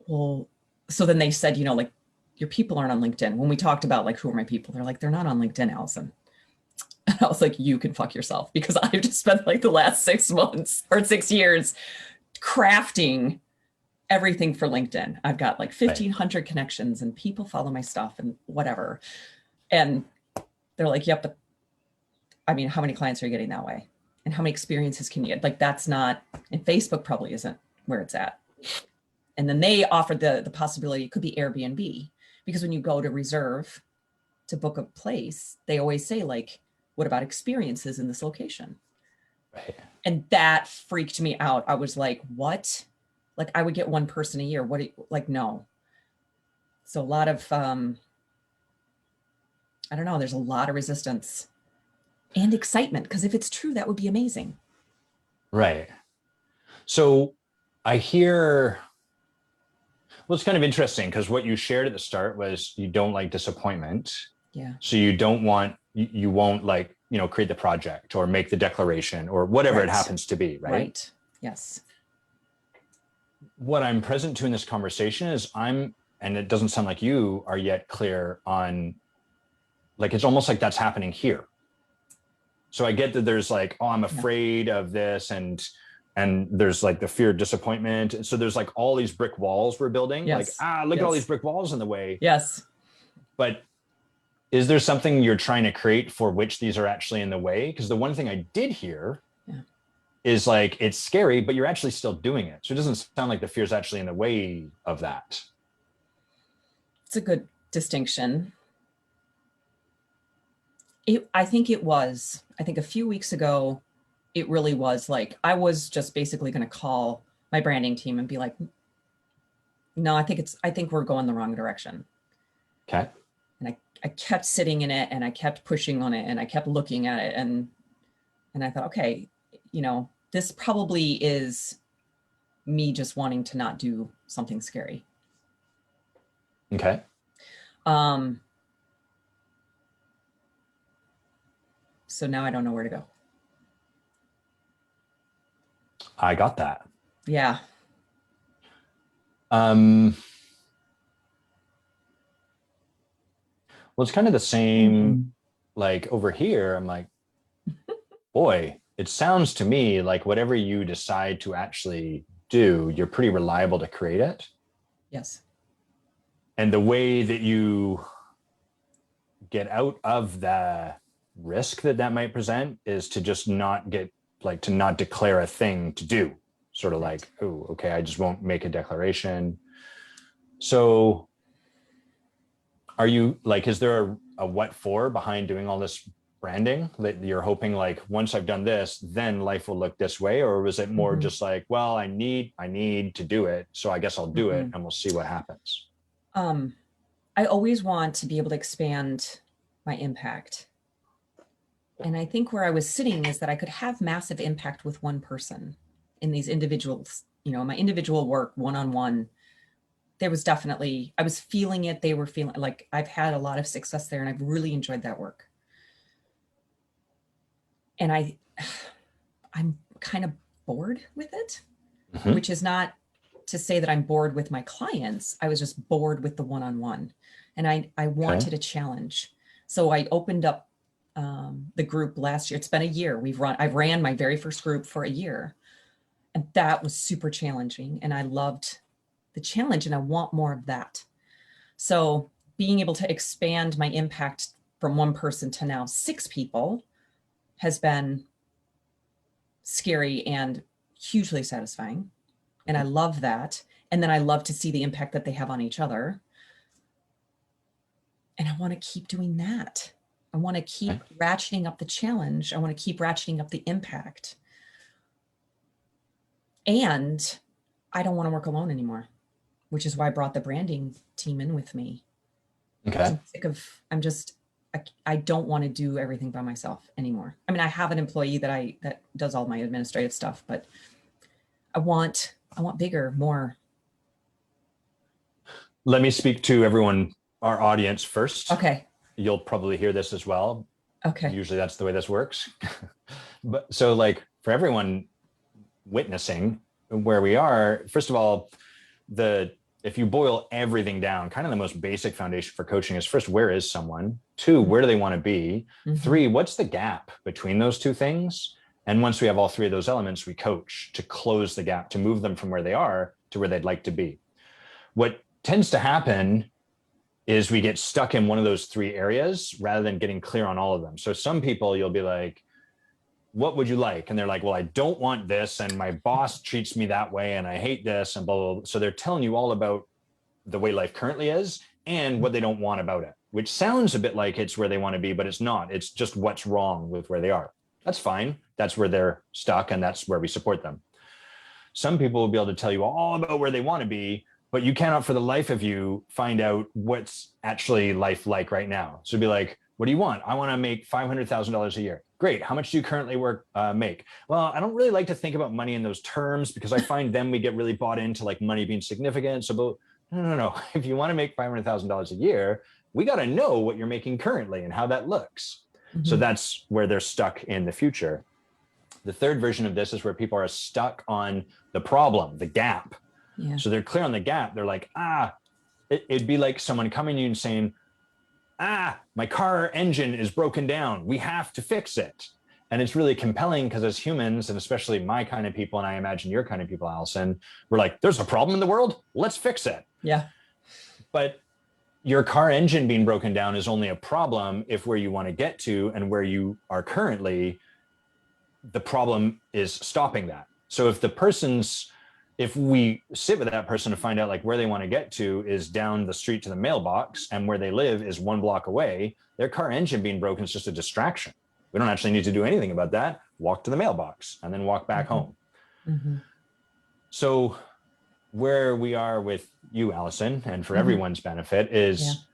well, so then they said, like, your people aren't on LinkedIn. When we talked about like, who are my people? They're like, they're not on LinkedIn, Allison. And I was like, you can fuck yourself, because I've just spent like the last 6 months or 6 years crafting everything for LinkedIn. I've got like 1,500 connections and people follow my stuff and whatever. And they're like, yep, but I mean, how many clients are you getting that way? And how many experiences can you get? Like, that's not, and Facebook probably isn't where it's at. And then they offered the possibility, it could be Airbnb, because when you go to reserve to book a place, they always say like, what about experiences in this location? Right. And that freaked me out. I was like, what? Like, I would get one person a year. What? Like, no. So a lot of, I don't know, there's a lot of resistance and excitement, because if it's true, that would be amazing. Right. So I hear, well, it's kind of interesting, because what you shared at the start was you don't like disappointment. Yeah. So you don't want, you won't like, create the project or make the declaration or whatever it happens to be, right? Right. Yes. What I'm present to in this conversation is and it doesn't sound like you are yet clear on, like, it's almost like that's happening here. So I get that there's like, oh, I'm afraid of this, and there's like the fear of disappointment. And so there's like all these brick walls we're building. Yes. Like, look at all these brick walls in the way. Yes. But is there something you're trying to create for which these are actually in the way? Because the one thing I did hear is like, it's scary, but you're actually still doing it. So it doesn't sound like the fear is actually in the way of that. It's a good distinction. I think a few weeks ago, it really was like, I was just basically going to call my branding team and be like, no, I think we're going the wrong direction. Okay. And I kept sitting in it, and I kept pushing on it, and I kept looking at it. And I thought, okay, this probably is me just wanting to not do something scary. Okay. So now I don't know where to go. I got that. Yeah. Well, it's kind of the same, like over here, I'm like, boy, it sounds to me like whatever you decide to actually do, you're pretty reliable to create it. Yes. And the way that you get out of the risk that might present is to just not to not declare a thing to do. Sort of like, oh, okay, I just won't make a declaration. So are you like, is there a what for behind doing all this branding that you're hoping like, once I've done this, then life will look this way? Or was it more just like, well, I need to do it, so I guess I'll do it and we'll see what happens? I always want to be able to expand my impact. And I think where I was sitting is that I could have massive impact with one person in these individuals, my individual work, one-on-one. There was definitely, I was feeling it. They were feeling like I've had a lot of success there, and I've really enjoyed that work. And I'm kind of bored with it, which is not to say that I'm bored with my clients. I was just bored with the one-on-one, and I wanted a challenge. So I opened up the group last year. It's been a year. I've ran my very first group for a year, and that was super challenging. And I loved the challenge, and I want more of that. So being able to expand my impact from one person to now 6 people has been scary and hugely satisfying. And I love that. And then I love to see the impact that they have on each other. And I want to keep doing that. I want to keep ratcheting up the challenge. I want to keep ratcheting up the impact. And I don't want to work alone anymore, which is why I brought the branding team in with me. Okay. I'm sick of, I don't want to do everything by myself anymore. I mean, I have an employee that does all my administrative stuff, but I want bigger, more. Let me speak to everyone, our audience first. Okay. you'll probably hear this as well. Okay. Usually that's the way this works. But so like for everyone witnessing where we are, first of all, if you boil everything down, kind of the most basic foundation for coaching is first, where is someone? Two, where do they want to be? Three, what's the gap between those two things? And once we have all three of those elements, we coach to close the gap, to move them from where they are to where they'd like to be. What tends to happen is we get stuck in one of those three areas rather than getting clear on all of them. So some people, you'll be like, what would you like? And they're like, well, I don't want this. And my boss treats me that way. And I hate this and blah, blah, blah. So they're telling you all about the way life currently is and what they don't want about it, which sounds a bit like it's where they want to be, but it's not. It's just what's wrong with where they are. That's fine. That's where they're stuck. And that's where we support them. Some people will be able to tell you all about where they want to be, but you cannot for the life of you find out what's actually life like right now. So be like, what do you want? I want to make $500,000 a year. Great. How much do you currently make? Well, I don't really like to think about money in those terms because I find then we get really bought into like money being significant. So no. If you want to make $500,000 a year, we got to know what you're making currently and how that looks. So that's where they're stuck in the future. The third version of this is where people are stuck on the problem, the gap. Yeah. So they're clear on the gap. They're like, it'd be like someone coming to you and saying, my car engine is broken down. We have to fix it. And it's really compelling because as humans, and especially my kind of people, and I imagine your kind of people, Allison, we're like, there's a problem in the world. Let's fix it. Yeah. But your car engine being broken down is only a problem if where you want to get to and where you are currently, the problem is stopping that. So if we sit with that person to find out like where they want to get to is down the street to the mailbox and where they live is 1 block away, their car engine being broken is just a distraction. We don't actually need to do anything about that. Walk to the mailbox and then walk back home. So where we are with you, Allison, and for everyone's benefit is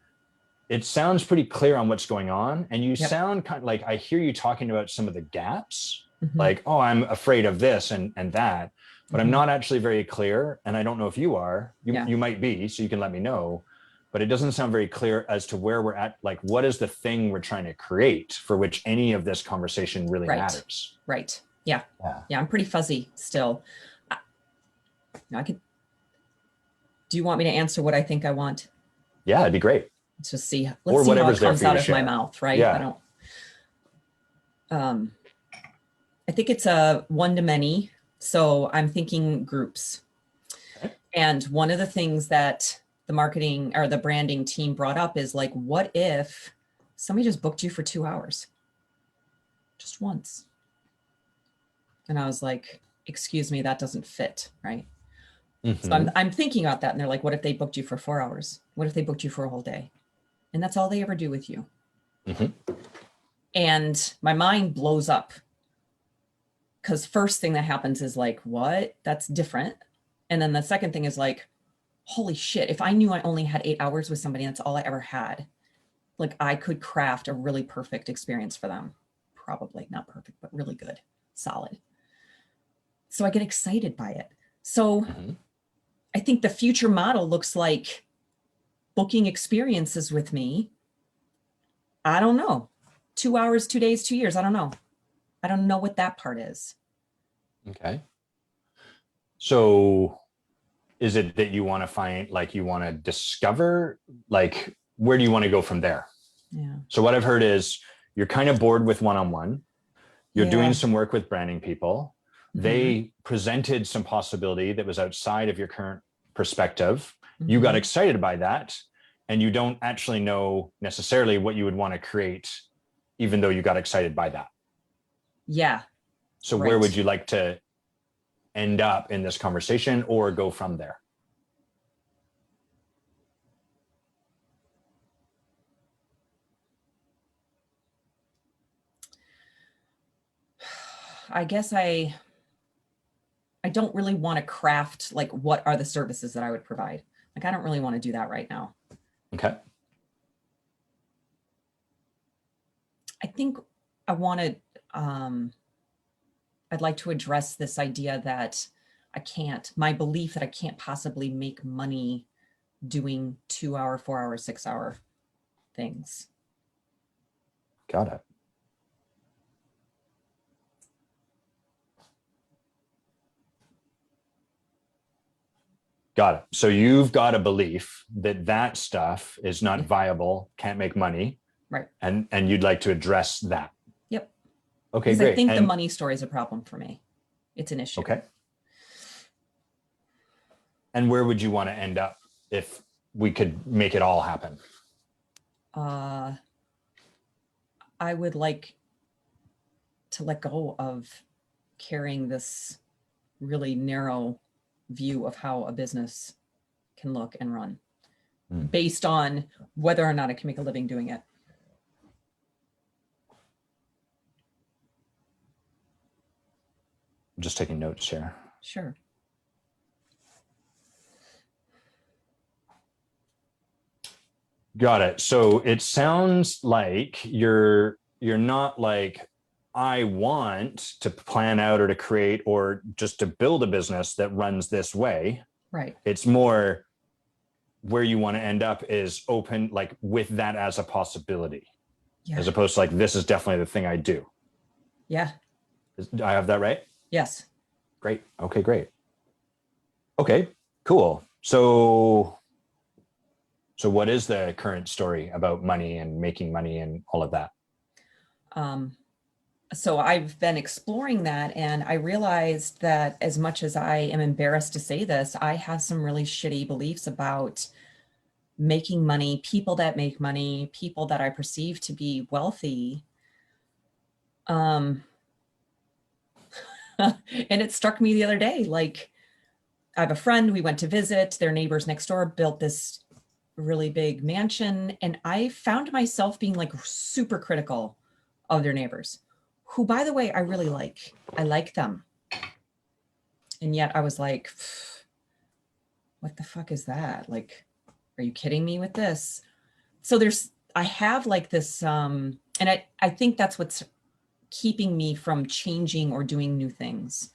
it sounds pretty clear on what's going on. And you sound kind of like, I hear you talking about some of the gaps, like, oh, I'm afraid of this and that. But I'm not actually very clear. And I don't know if you are, you might be, so you can let me know, but it doesn't sound very clear as to where we're at. Like, what is the thing we're trying to create for which any of this conversation really matters? Right. Yeah. I'm pretty fuzzy still. Do you want me to answer what I think I want? Yeah, it'd be great. Let's just see. Let's see how it comes out of my mouth, right? Yeah. I think it's a one-to-many. So I'm thinking groups. Okay. And one of the things that the marketing or the branding team brought up is like, what if somebody just booked you for 2 hours? Just once. And I was like, excuse me, that doesn't fit, right? So I'm thinking about that. And they're like, what if they booked you for 4 hours? What if they booked you for a whole day? And that's all they ever do with you. And my mind blows up. Because first thing that happens is like, what? That's different. And then the second thing is like, holy shit, if I knew I only had 8 hours with somebody, that's all I ever had, like I could craft a really perfect experience for them. Probably not perfect, but really good, solid. So I get excited by it. So I think the future model looks like booking experiences with me. I don't know. 2 hours, 2 days, 2 years. I don't know. I don't know what that part is. Okay. So is it that you want to find, like, you want to discover, like, where do you want to go from there? Yeah. So what I've heard is you're kind of bored with one-on-one. You're doing some work with branding people. They presented some possibility that was outside of your current perspective. You got excited by that, and you don't actually know necessarily what you would want to create, even though you got excited by that. Yeah. So where would you like to end up in this conversation or go from there? I guess I don't really want to craft, like, what are the services that I would provide? Like, I don't really want to do that right now. Okay. I think I want to, I'd like to address this idea that my belief that I can't possibly make money doing 2 hour, 4 hour, 6 hour things. Got it. Got it. So you've got a belief that that stuff is not viable, can't make money. Right. And you'd like to address that. Yep. Okay, Because great. I think the money story is a problem for me. It's an issue. Okay. And where would you want to end up if we could make it all happen? I would like to let go of carrying this really narrow view of how a business can look and run based on whether or not I can make a living doing it. I'm just taking notes here. Sure. Got it. So it sounds like you're not like, I want to plan out or to create or just to build a business that runs this way. Right. It's more where you want to end up is open, like with that as a possibility, as opposed to like, this is definitely the thing I do. Yeah. I have that right? Yes. Great. Okay, great. Okay, cool. So what is the current story about money and making money and all of that? So I've been exploring that, and I realized that as much as I am embarrassed to say this, I have some really shitty beliefs about making money, people that make money, people that I perceive to be wealthy. And it struck me the other day, like I have a friend, we went to visit, their neighbors next door built this really big mansion, and I found myself being like super critical of their neighbors, who, by the way, I really like. I like them. And yet I was like, what the fuck is that? Like, are you kidding me with this? So I have like this, and I think that's what's keeping me from changing or doing new things.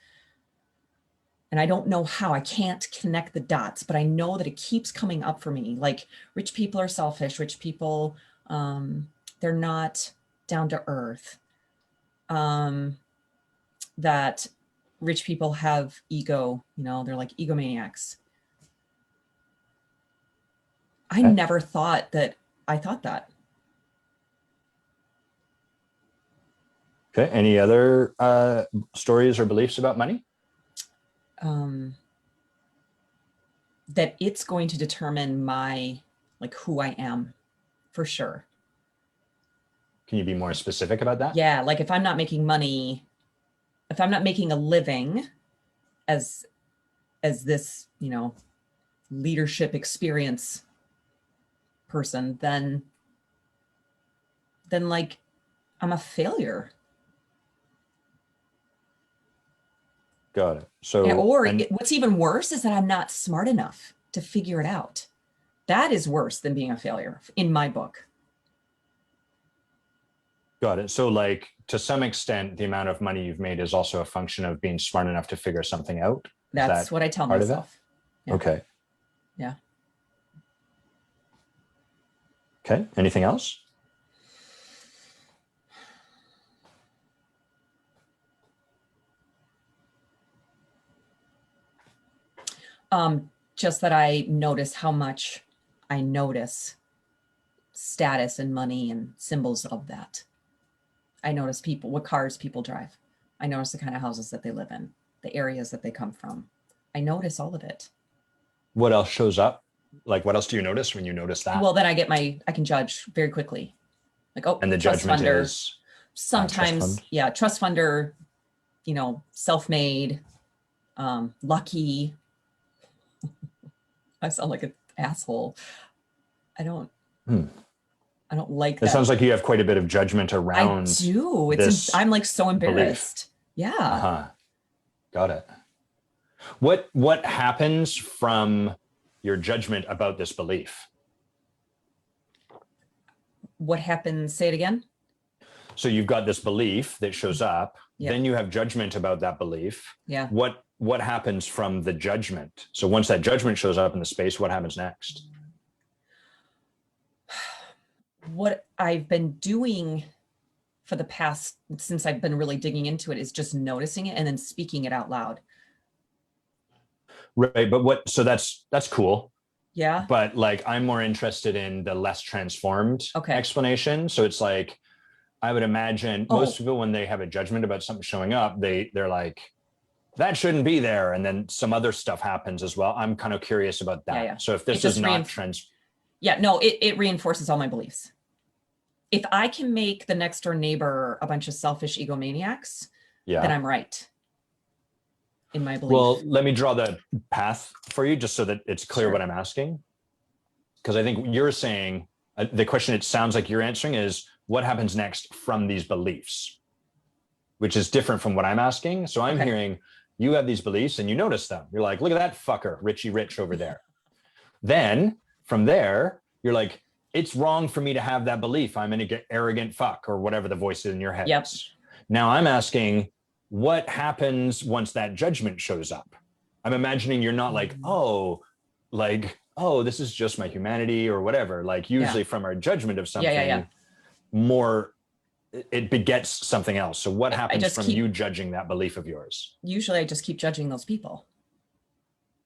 And I don't know how. I can't connect the dots, but I know that it keeps coming up for me. Like, rich people are selfish. Rich people, they're not down to earth. That rich people have ego, they're like egomaniacs. I never thought that I thought that. Okay. Any other stories or beliefs about money? That it's going to determine who I am, for sure. Can you be more specific about that? Yeah. Like if I'm not making money, if I'm not making a living as this, leadership experience person, then like I'm a failure. Got it. So, what's even worse is that I'm not smart enough to figure it out. That is worse than being a failure in my book. Got it. So like to some extent, the amount of money you've made is also a function of being smart enough to figure something out. That's what I tell myself. Yeah. Okay. Yeah. Okay. Anything else? Just that I notice how much I notice status and money and symbols of that. I notice what cars people drive. I notice the kind of houses that they live in, the areas that they come from. I notice all of it. What else shows up? Like, what else do you notice when you notice that? Well, then I can judge very quickly. Like, oh, and the judgment is sometimes, trust funder, self-made, lucky. I sound like an asshole. I don't like that. It sounds like you have quite a bit of judgment around. I do. I'm like so embarrassed. Belief. Yeah. Uh-huh. Got it. What happens from your judgment about this belief? What happens? Say it again. So you've got this belief that shows up. Yep. Then you have judgment about that belief. Yeah. What happens from the judgment? So once that judgment shows up in the space, what happens next? What I've been doing for the past, since I've been really digging into it, is just noticing it and then speaking it out loud. Right. But so that's cool. Yeah. But like, I'm more interested in the less transformed explanation. So it's like, I would imagine most people, when they have a judgment about something showing up, they're like, that shouldn't be there. And then some other stuff happens as well. I'm kind of curious about that. Yeah. So if this is not it reinforces all my beliefs. If I can make the next door neighbor a bunch of selfish egomaniacs, then I'm right in my belief. Well, let me draw the path for you just so that it's clear what I'm asking. Because I think you're saying, the question it sounds like you're answering is, what happens next from these beliefs? Which is different from what I'm asking. So I'm hearing, you have these beliefs and you notice them. You're like, look at that fucker, Richie Rich over there. Then from there, you're like, it's wrong for me to have that belief. I'm an arrogant fuck, or whatever the voice is in your head. Now I'm asking, what happens once that judgment shows up? I'm imagining you're not like, oh, this is just my humanity or whatever. Like usually from our judgment of something, more, it begets something else. So what happens from you judging that belief of yours? Usually I just keep judging those people.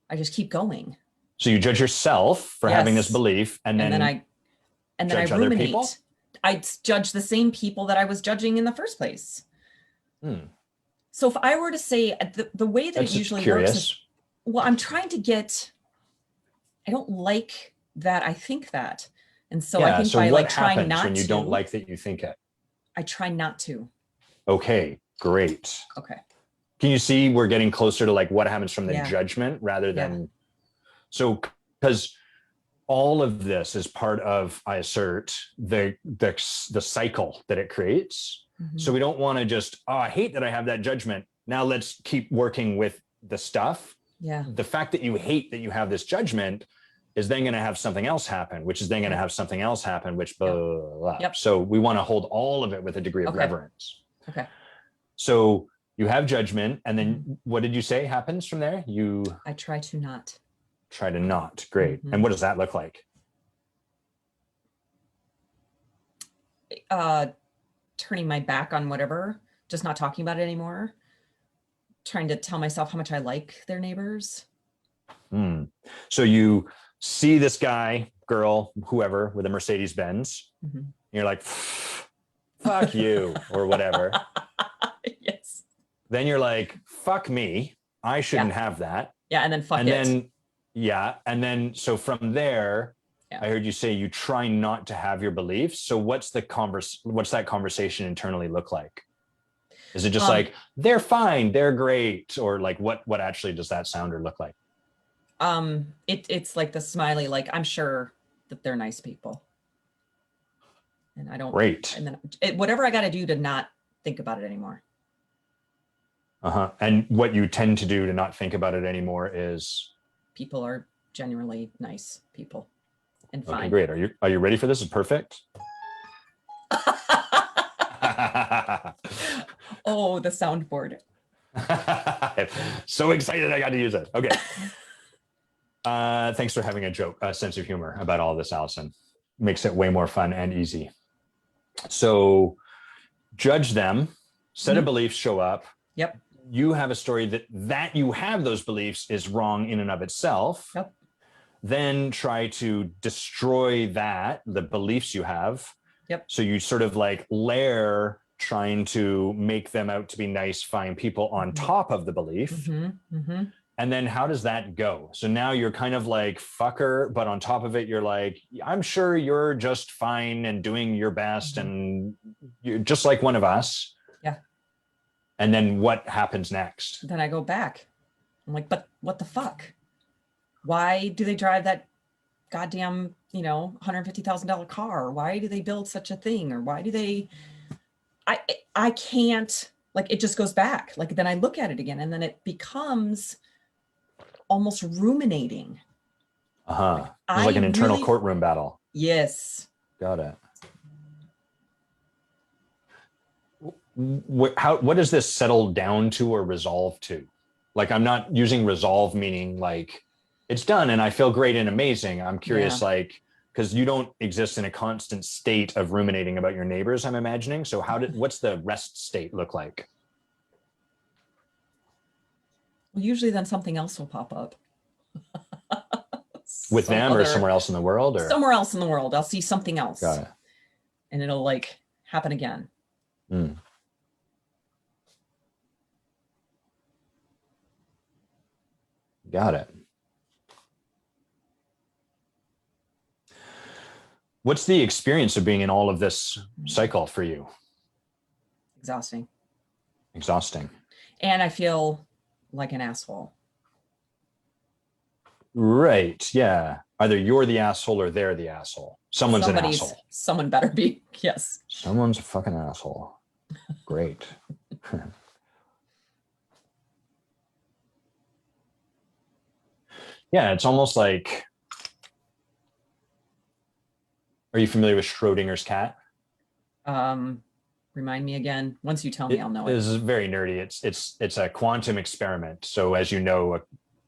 I just keep going. So you judge yourself for having this belief, and then I ruminate. I judge the same people that I was judging in the first place. So if I were to say the way that it usually works is, well, I'm trying to get, I don't like that I think that. And so I think by like trying not to. When you don't like that you think it? I try not to. Okay, great. Okay. Can you see we're getting closer to like what happens from the judgment rather than, so, because all of this is part of, I assert, the cycle that it creates. So we don't want to just, I hate that I have that judgment. Now let's keep working with the stuff. The fact that you hate that you have this judgment is then going to have something else happen, which is then going to have something else happen, which blah, blah, blah. So we want to hold all of it with a degree of reverence. So you have judgment, and then what did you say happens from there? I try to not. Try to not. Great. And what does that look like? Turning my back on whatever, just not talking about it anymore. Trying to tell myself how much I like their neighbors. So you see this guy, girl, whoever, with a Mercedes Benz. You're like, fuck you, or whatever. Then you're like, fuck me. I shouldn't have that. And then fuck it. And then so from there, I heard you say you try not to have your beliefs. So what's that conversation internally look like? Is it just like, they're fine, they're great? Or like, what actually does that sound or look like? It's like the smiley, like, I'm sure that they're nice people. And I don't. Great. And then whatever I got to do to not think about it anymore. And what you tend to do to not think about it anymore is? People are genuinely nice people and fine. Okay, great. Are you ready for this? It's perfect. Oh, the soundboard. So excited I got to use it. Okay. Thanks for having a sense of humor about all this, Allison. Makes it way more fun and easy. So judge them, set of beliefs show up. You have a story that you have those beliefs is wrong in and of itself. Then try to destroy the beliefs you have. So you sort of like layer trying to make them out to be nice, fine people on top of the belief. And then how does that go? So now you're kind of like fucker, but on top of it, you're like, I'm sure you're just fine and doing your best and you're just like one of us. And then what happens next? Then I go back. I'm like, but what the fuck? Why do they drive that goddamn, $150,000 car? Why do they build such a thing? Or why do they, I can't, like, it just goes back. Like, then I look at it again and then it becomes almost ruminating. It's like an internal courtroom battle. Yes. Got it. What does this settle down to or resolve to? Like, I'm not using resolve meaning like it's done and I feel great and amazing. I'm curious, like, because you don't exist in a constant state of ruminating about your neighbors, I'm imagining. So what's the rest state look like? Well, usually then something else will pop up. With them or somewhere else in the world? Or somewhere else in the world. I'll see something else. Got it. And it'll like happen again. Mm. Got it. What's the experience of being in all of this cycle for you? Exhausting. Exhausting. And I feel like an asshole. Right. Yeah. Either you're the asshole or they're the asshole. Somebody's an asshole. Someone better be. Yes. Someone's a fucking asshole. Great. Yeah. It's almost like, are you familiar with Schrodinger's cat? Remind me again. Once you tell me, I'll know it. This is very nerdy. It's a quantum experiment. So as you know,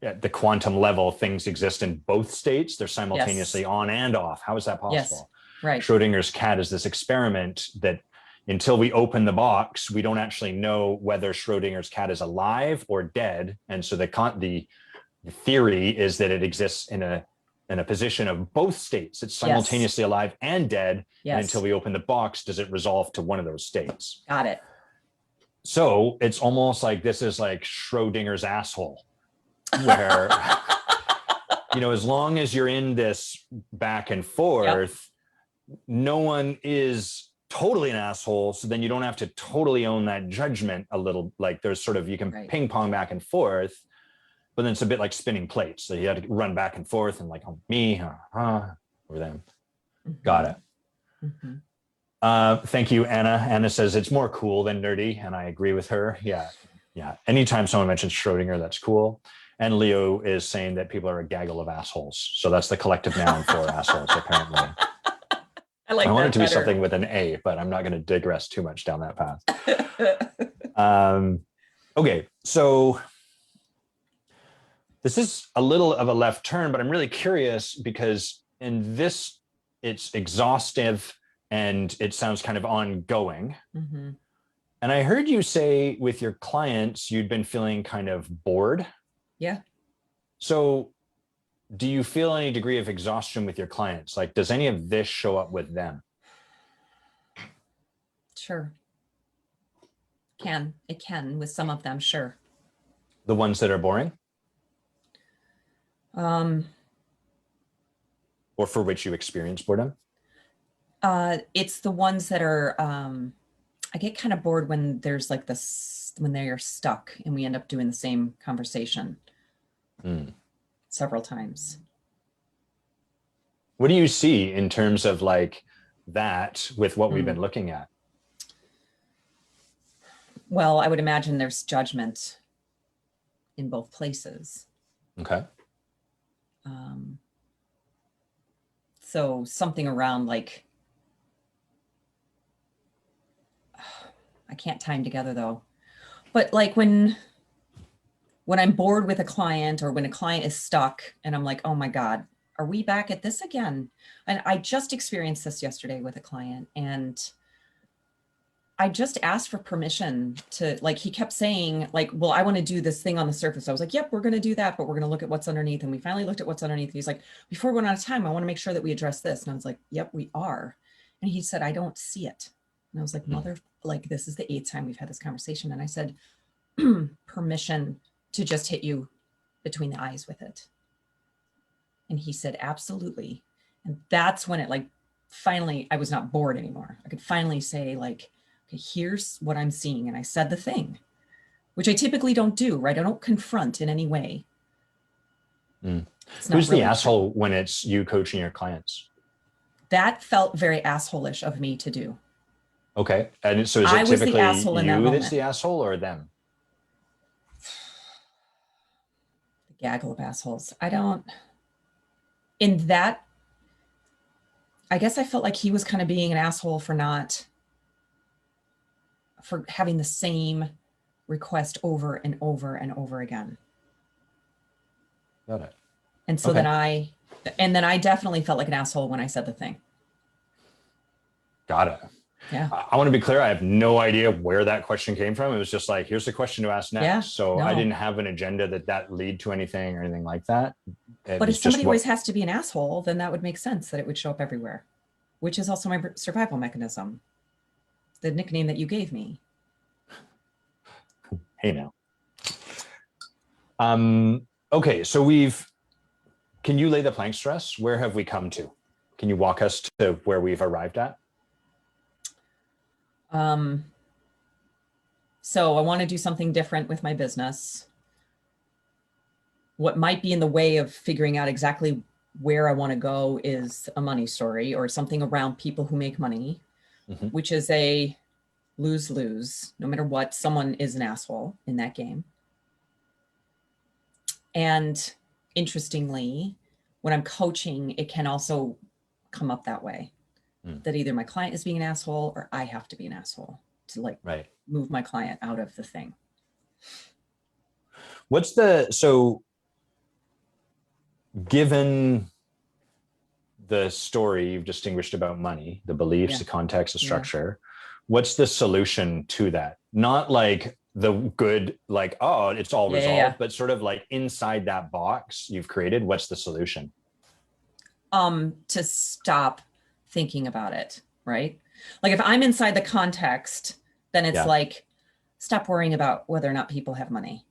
at the quantum level, things exist in both states. They're simultaneously on and off. How is that possible? Yes. Right. Schrodinger's cat is this experiment that until we open the box, we don't actually know whether Schrodinger's cat is alive or dead. And so the theory is that it exists in a position of both states. It's simultaneously alive and dead. Yes. And until we open the box, does it resolve to one of those states? Got it. So it's almost like this is like Schrodinger's asshole, where, as long as you're in this back and forth, no one is totally an asshole. So then you don't have to totally own that judgment a little. Like there's sort of, you can ping pong back and forth, but then it's a bit like spinning plates. So you have to run back and forth and like, oh, me, or them. Mm-hmm. Got it. Mm-hmm. Thank you, Anna. Anna says it's more cool than nerdy, and I agree with her. Yeah. Anytime someone mentions Schrodinger, that's cool. And Leo is saying that people are a gaggle of assholes. So that's the collective noun for assholes, apparently. I want it to be something with an A, but I'm not going to digress too much down that path. Okay, so this is a little of a left turn, but I'm really curious because in this, it's exhaustive and it sounds kind of ongoing. Mm-hmm. And I heard you say with your clients, you'd been feeling kind of bored. Yeah. So do you feel any degree of exhaustion with your clients? Like, does any of this show up with them? Sure. It can with some of them, sure. The ones that are boring? Or for which you experience boredom? It's the ones that are, I get kind of bored when there's like when they're stuck and we end up doing the same conversation several times. What do you see in terms of like that with what we've been looking at? Well, I would imagine there's judgment in both places. Okay. So something around like, I can't tie them together though, but like when I'm bored with a client or when a client is stuck and I'm like, oh my God, are we back at this again? And I just experienced this yesterday with a client and I just asked for permission to, like, he kept saying like, well, I want to do this thing on the surface. I was like, yep, we're going to do that, but we're going to look at what's underneath. And we finally looked at what's underneath. He's like, before we run out of time, I want to make sure that we address this. And I was like, yep, we are. And he said, I don't see it. And I was like, mother, like, this is the 8th time we've had this conversation. And I said, permission to just hit you between the eyes with it. And he said, absolutely. And that's when it like, finally, I was not bored anymore. I could finally say like, okay, here's what I'm seeing. And I said the thing, which I typically don't do, right? I don't confront in any way. Who's the asshole when it's you coaching your clients? That felt very asshole-ish of me to do. Okay. And so is it typically you that's the asshole or them? The gaggle of assholes. I guess I felt like he was kind of being an asshole for having the same request over and over and over again. Got it. And so then I And then I definitely felt like an asshole when I said the thing. Got it. Yeah. I want to be clear. I have no idea where that question came from. It was just like, here's the question to ask next. Yeah, So no. I didn't have an agenda that lead to anything or anything like that. But if somebody always has to be an asshole, then that would make sense that it would show up everywhere, which is also my survival mechanism. The nickname that you gave me. Hey now. Okay, so can you lay the plank stress? Where have we come to? Can you walk us to where we've arrived at? So I want to do something different with my business. What might be in the way of figuring out exactly where I want to go is a money story or something around people who make money, which is a lose-lose. No matter what, someone is an asshole in that game. And interestingly, when I'm coaching, it can also come up that way, that either my client is being an asshole or I have to be an asshole to like move my client out of the thing. So given the story you've distinguished about money, the beliefs, the context, the structure, what's the solution to that? Not like the good, like, oh, it's all resolved, but sort of like inside that box you've created, what's the solution? To stop thinking about it, right? Like if I'm inside the context, then it's like, stop worrying about whether or not people have money.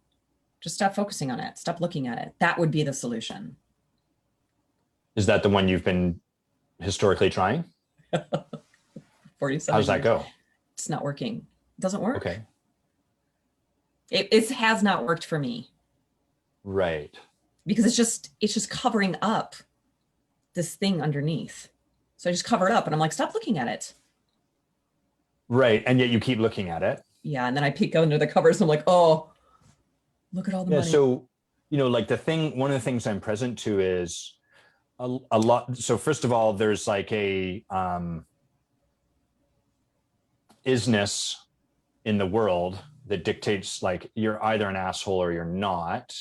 Just stop focusing on it. Stop looking at it. That would be the solution. Is that the one you've been historically trying? 47 How's that go? It's not working. It doesn't work. Okay. It has not worked for me. Right. Because it's just covering up this thing underneath. So I just cover it up and I'm like, stop looking at it. Right. And yet you keep looking at it. Yeah. And then I peek under the covers. And I'm like, oh, look at all the money. So, like one of the things I'm present to is a lot. So first of all, there's like a isness in the world that dictates like you're either an asshole or you're not.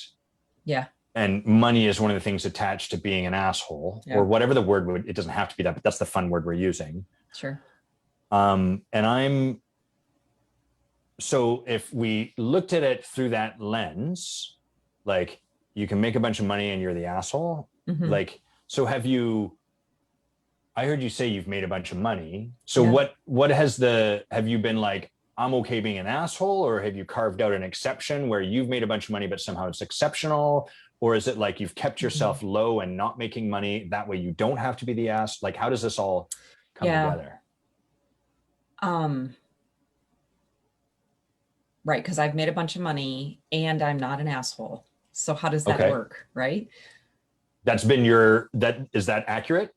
Yeah. And money is one of the things attached to being an asshole or whatever the word would, it doesn't have to be that, but that's the fun word we're using. Sure. So if we looked at it through that lens, like you can make a bunch of money and you're the asshole. Like, so I heard you say you've made a bunch of money. So have you been like, I'm okay being an asshole, or have you carved out an exception where you've made a bunch of money, but somehow it's exceptional? Or is it like you've kept yourself low and not making money? That way you don't have to be the ass. Like, how does this all come together? Right. Because I've made a bunch of money and I'm not an asshole. So how does that work? Right. Is that accurate?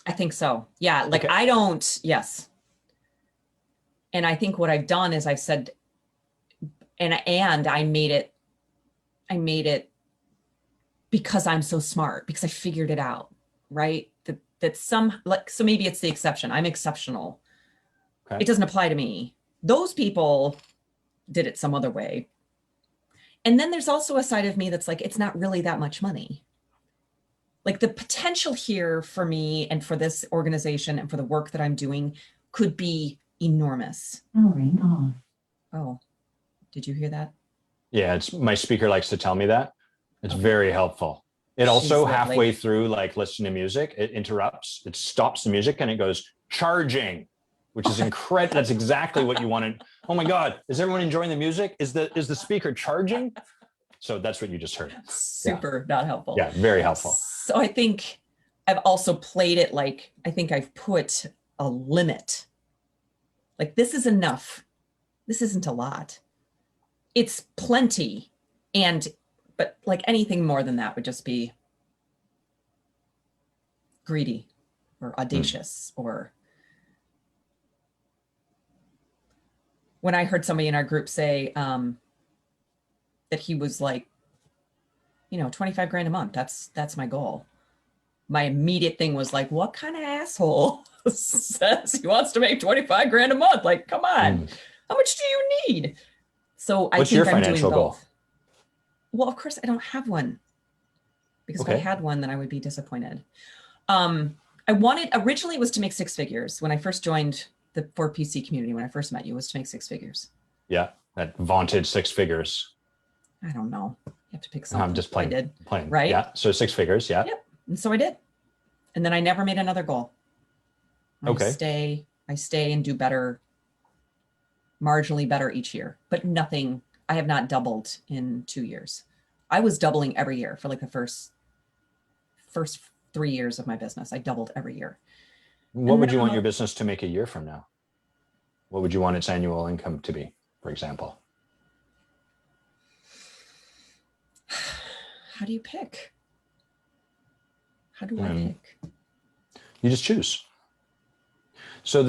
I think so. Yeah. Like yes. And I think what I've done is I've said, and I made it because I'm so smart, because I figured it out, right? So maybe it's the exception. I'm exceptional. Okay. It doesn't apply to me. Those people did it some other way. And then there's also a side of me that's like, it's not really that much money. Like the potential here for me and for this organization and for the work that I'm doing could be enormous. Oh, did you hear that? Yeah, it's my speaker likes to tell me that. It's very helpful. It also halfway through, like listen to music, it interrupts, it stops the music and it goes charging, which is incredible. That's exactly what you wanted. Oh my God, is everyone enjoying the music? Is the speaker charging? So that's what you just heard. Super not helpful. Yeah, very helpful. So I think I've also played it like, I think I've put a limit. Like this is enough. This isn't a lot. It's plenty. But like anything more than that would just be greedy or audacious or when I heard somebody in our group say that he was like, 25 grand a month, that's my goal. My immediate thing was like, what kind of asshole says he wants to make 25 grand a month? Like, come on, how much do you need? So I think I'm doing both. Well, of course I don't have one. because if I Okay. had one, then I would be disappointed. Originally it was to make six figures. When I first joined the 4PC community, when I first met you, was to make six figures. Yeah. That vaunted six figures. I don't know. You have to pick something. I'm just playing. I did. Playing. Right? Yeah. So six figures. Yeah. Yep. And so I did. And then I never made another goal. Okay. I stay and do better, marginally better each year, but nothing. I have not doubled in 2 years. I was doubling every year for like the first 3 years of my business. I doubled every year. What would you want your business to make a year from now? What would you want its annual income to be, for example? How do you pick? How do I pick? You just choose. So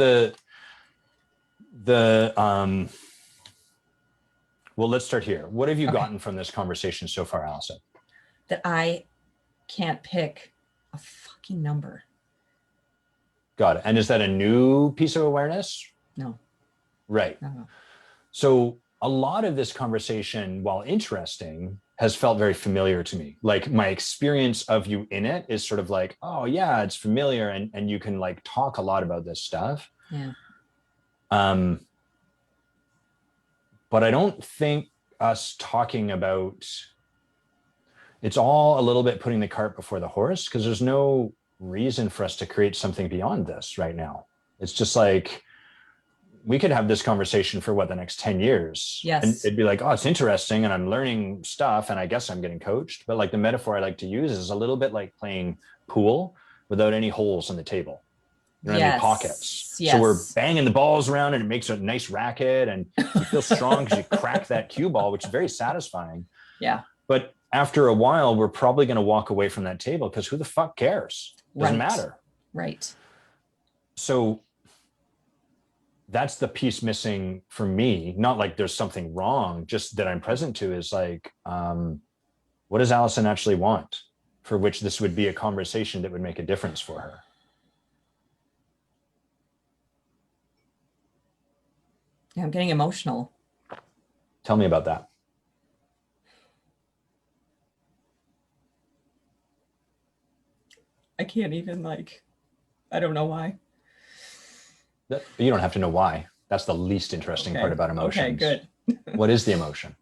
well, let's start here. What have you gotten from this conversation so far, Allison? That I can't pick a fucking number. Got it. And is that a new piece of awareness? No. Right. No. So a lot of this conversation, while interesting, has felt very familiar to me. Like my experience of you in it is sort of like, oh yeah, it's familiar. And you can like talk a lot about this stuff. Yeah. But I don't think us talking about, it's all a little bit putting the cart before the horse, because there's no reason for us to create something beyond this right now. It's just like, we could have this conversation for the next 10 years. Yes. And it'd be like, oh, it's interesting and I'm learning stuff and I guess I'm getting coached. But like the metaphor I like to use is a little bit like playing pool without any holes in the table. You don't have any pockets. Yes. So we're banging the balls around and it makes a nice racket and you feel strong because you crack that cue ball, which is very satisfying. Yeah. But after a while, we're probably going to walk away from that table because who the fuck cares? Doesn't matter. Right. So that's the piece missing for me. Not like there's something wrong, just that I'm present to is like, what does Allison actually want for which this would be a conversation that would make a difference for her? Yeah, I'm getting emotional. Tell me about that. I can't even I don't know why. You don't have to know why. That's the least interesting part about emotions. Okay, good. What is the emotion?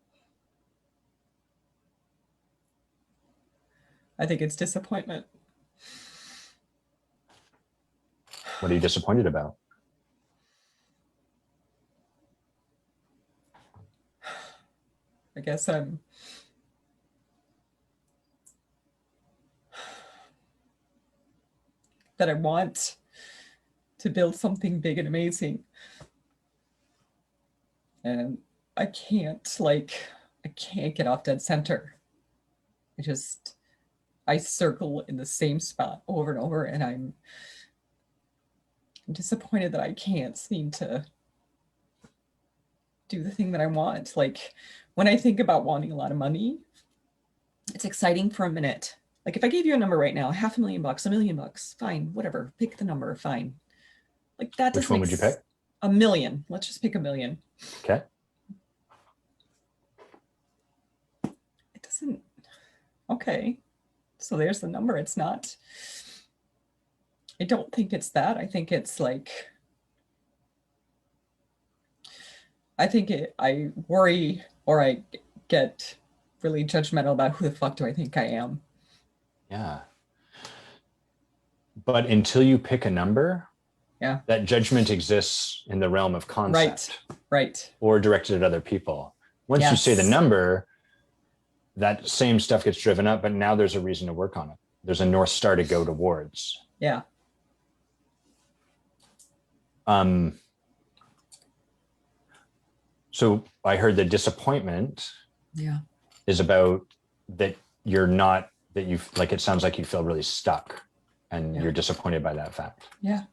I think it's disappointment. What are you disappointed about? I guess I'm that I want to build something big and amazing. And I can't get off dead center. I circle in the same spot over and over, and I'm disappointed that I can't seem to do the thing that I want. Like when I think about wanting a lot of money, it's exciting for a minute. Like if I gave you a number right now, $500,000, $1 million, fine, whatever, pick the number, fine. Like that doesn't. Which one would you pick? $1 million. Let's just pick $1 million. Okay. It doesn't. Okay. So there's the number. It's not. I don't think it's that. I think it's I worry or I get really judgmental about who the fuck do I think I am. Yeah. But until you pick a number, yeah, that judgment exists in the realm of concept. Right. Or directed at other people. Once you say the number, that same stuff gets driven up, but now there's a reason to work on it. There's a North Star to go towards. Yeah. So I heard the disappointment is about that you're not, that you like, it sounds like you feel really stuck and you're disappointed by that fact. Yeah.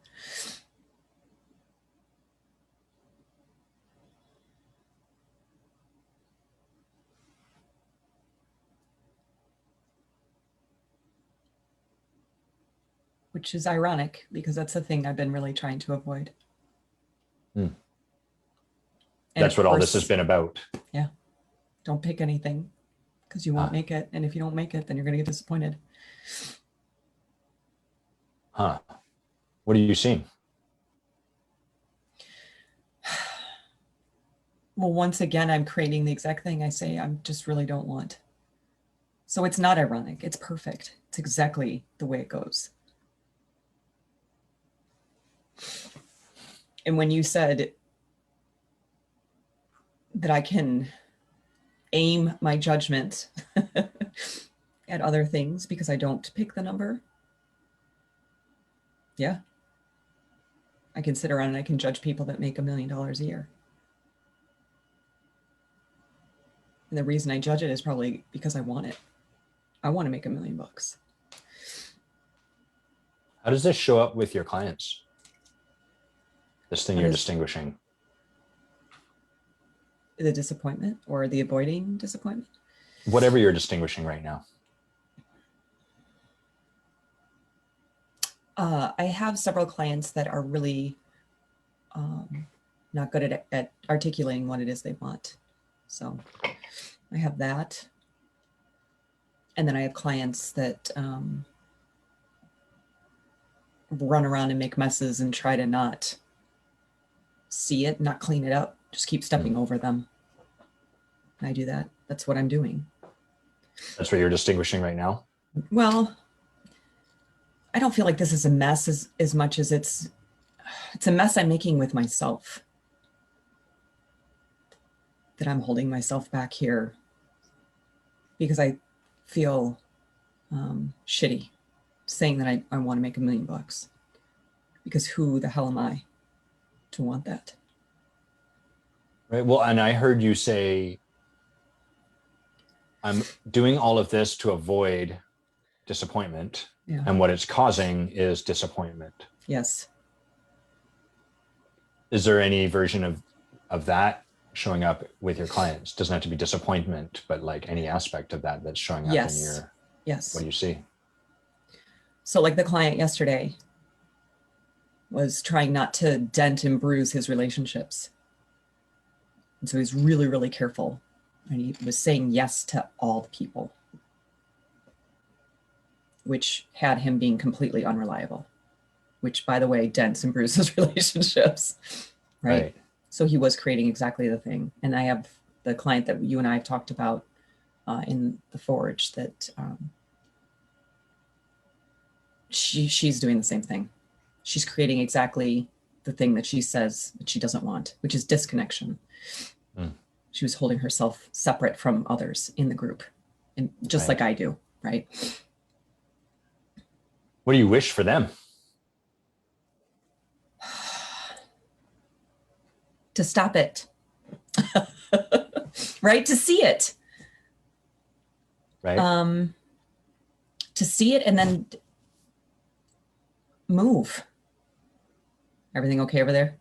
Which is ironic because that's the thing I've been really trying to avoid. That's what all this has been about. Yeah. Don't pick anything. because you won't make it. And if you don't make it, then you're going to get disappointed. Huh. What are you seeing? Well, once again, I'm creating the exact thing I say I just really don't want. So it's not ironic. It's perfect. It's exactly the way it goes. And when you said that I can aim my judgment at other things because I don't pick the number, yeah. I can sit around and I can judge people that make $1 million a year. And the reason I judge it is probably because I want it. I want to make $1 million. How does this show up with your clients? This thing you're distinguishing. The disappointment or the avoiding disappointment? Whatever you're distinguishing right now. I have several clients that are really not good at articulating what it is they want. So I have that. And then I have clients that run around and make messes and try to not see it, not clean it up, just keep stepping over them. And I do that. That's what I'm doing. That's what you're distinguishing right now? Well, I don't feel like this is a mess as much as it's a mess I'm making with myself. That I'm holding myself back here because I feel shitty saying that I want to make $1 million. Because who the hell am I to want that? Right. Well, and I heard you say, I'm doing all of this to avoid disappointment. Yeah. And what it's causing is disappointment. Yes. Is there any version of that showing up with your clients? Doesn't have to be disappointment, but like any aspect of that that's showing up in your, yes. What do you see? So like the client yesterday was trying not to dent and bruise his relationships. And so he's really, really careful. And he was saying yes to all the people, which had him being completely unreliable, which, by the way, dents and bruises relationships, right? So he was creating exactly the thing. And I have the client that you and I have talked about in the Forge that she's doing the same thing. She's creating exactly the thing that she says that she doesn't want, which is disconnection. She was holding herself separate from others in the group, and just like I do, right? What do you wish for them? To stop it, right? To see it, right? To see it and then move. Everything okay over there?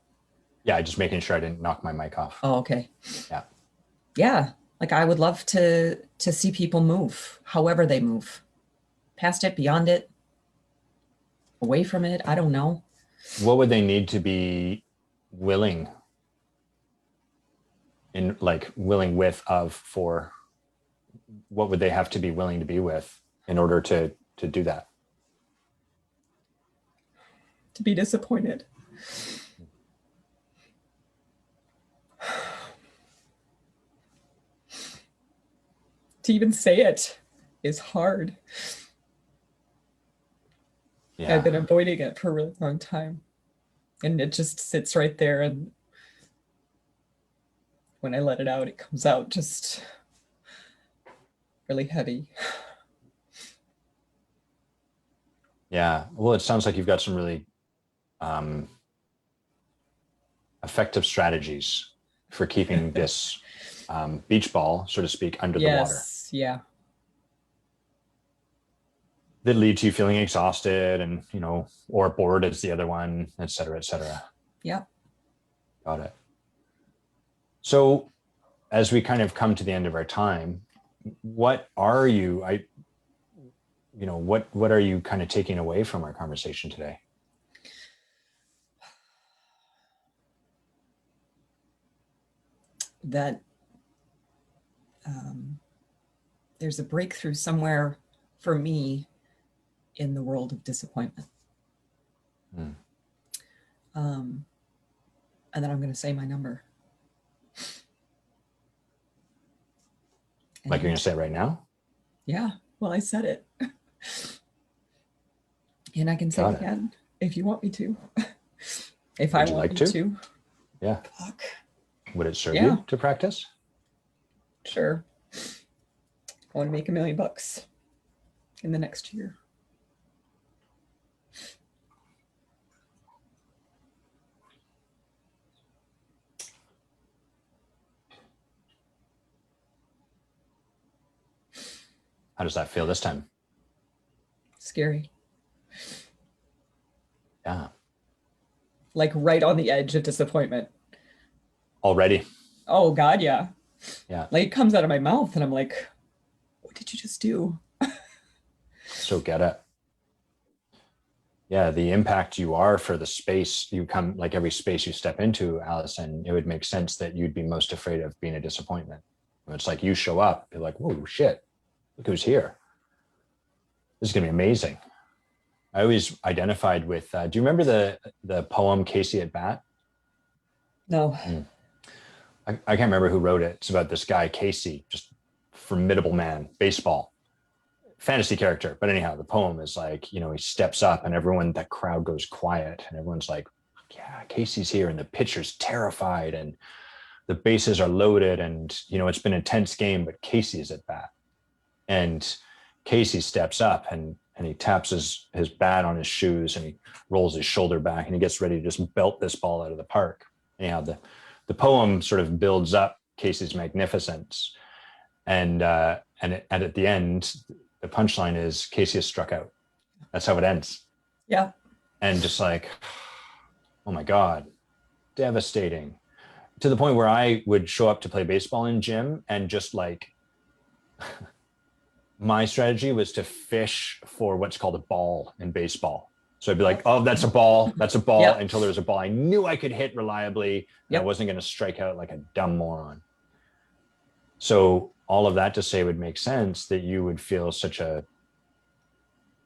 Yeah, just making sure I didn't knock my mic off. Oh, okay. Yeah. Yeah, like I would love to see people move, however they move, past it, beyond it, away from it. I don't know. What would they need to be willing in, like willing with of for? What would they have to be willing to be with in order to do that? To be disappointed. To even say it is hard. Yeah. I've been avoiding it for a really long time. And it just sits right there. And when I let it out, it comes out just really heavy. Yeah. Well, it sounds like you've got some really effective strategies for keeping this beach ball, so to speak, under the water. Yeah. That lead to you feeling exhausted and, or bored as the other one, et cetera, et cetera. Yeah. Got it. So as we kind of come to the end of our time, what are you, what are you kind of taking away from our conversation today? That there's a breakthrough somewhere for me in the world of disappointment. Mm. And then I'm going to say my number. Like you're going to say it right now? Yeah. Well, I said it. And I can say it again if you want me to. If I want you to. Yeah. Fuck. Would it serve you to practice? Sure. I want to make $1 million in the next year. How does that feel this time? Scary. Yeah. Like right on the edge of disappointment. Already? Oh God, yeah. Yeah. Like it comes out of my mouth and I'm like, what did you just do? So get it. Yeah, the impact you are for the space you come, like every space you step into, Allison, it would make sense that you'd be most afraid of being a disappointment. It's like you show up, you're like, whoa, shit, look who's here. This is gonna be amazing. I always identified with, do you remember the poem Casey at Bat? No. I can't remember who wrote it. It's about this guy, Casey, just formidable man, baseball, fantasy character. But anyhow, the poem is like, he steps up and everyone, that crowd goes quiet and everyone's like, yeah, Casey's here. And the pitcher's terrified and the bases are loaded. And, it's been an intense game, but Casey is at bat. And Casey steps up and he taps his bat on his shoes and he rolls his shoulder back and he gets ready to just belt this ball out of the park. Anyhow, the poem sort of builds up Casey's magnificence. And at the end, the punchline is Casey is struck out. That's how it ends. Yeah. And just like, oh my God, devastating. To the point where I would show up to play baseball in gym and just like, my strategy was to fish for what's called a ball in baseball. So I'd be like, oh, that's a ball, Yep. until there was a ball I knew I could hit reliably. And I Yep. wasn't going to strike out like a dumb moron. So all of that to say would make sense that you would feel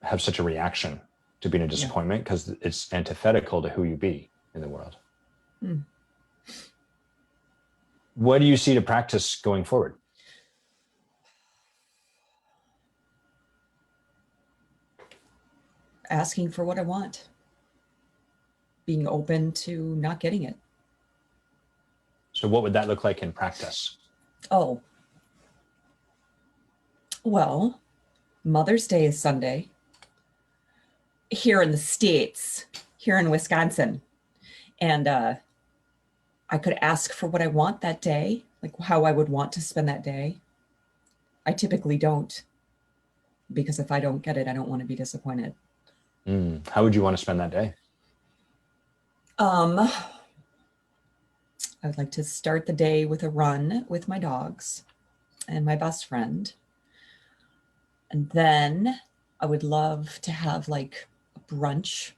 have such a reaction to being a disappointment because it's antithetical to who you be in the world. Mm. What do you see to practice going forward? Asking for what I want. Being open to not getting it. So what would that look like in practice? Oh. Well, Mother's Day is Sunday. Here in the States, here in Wisconsin. And I could ask for what I want that day, like how I would want to spend that day. I typically don't, because if I don't get it, I don't want to be disappointed. How would you want to spend that day? I would like to start the day with a run with my dogs and my best friend. And then I would love to have like a brunch.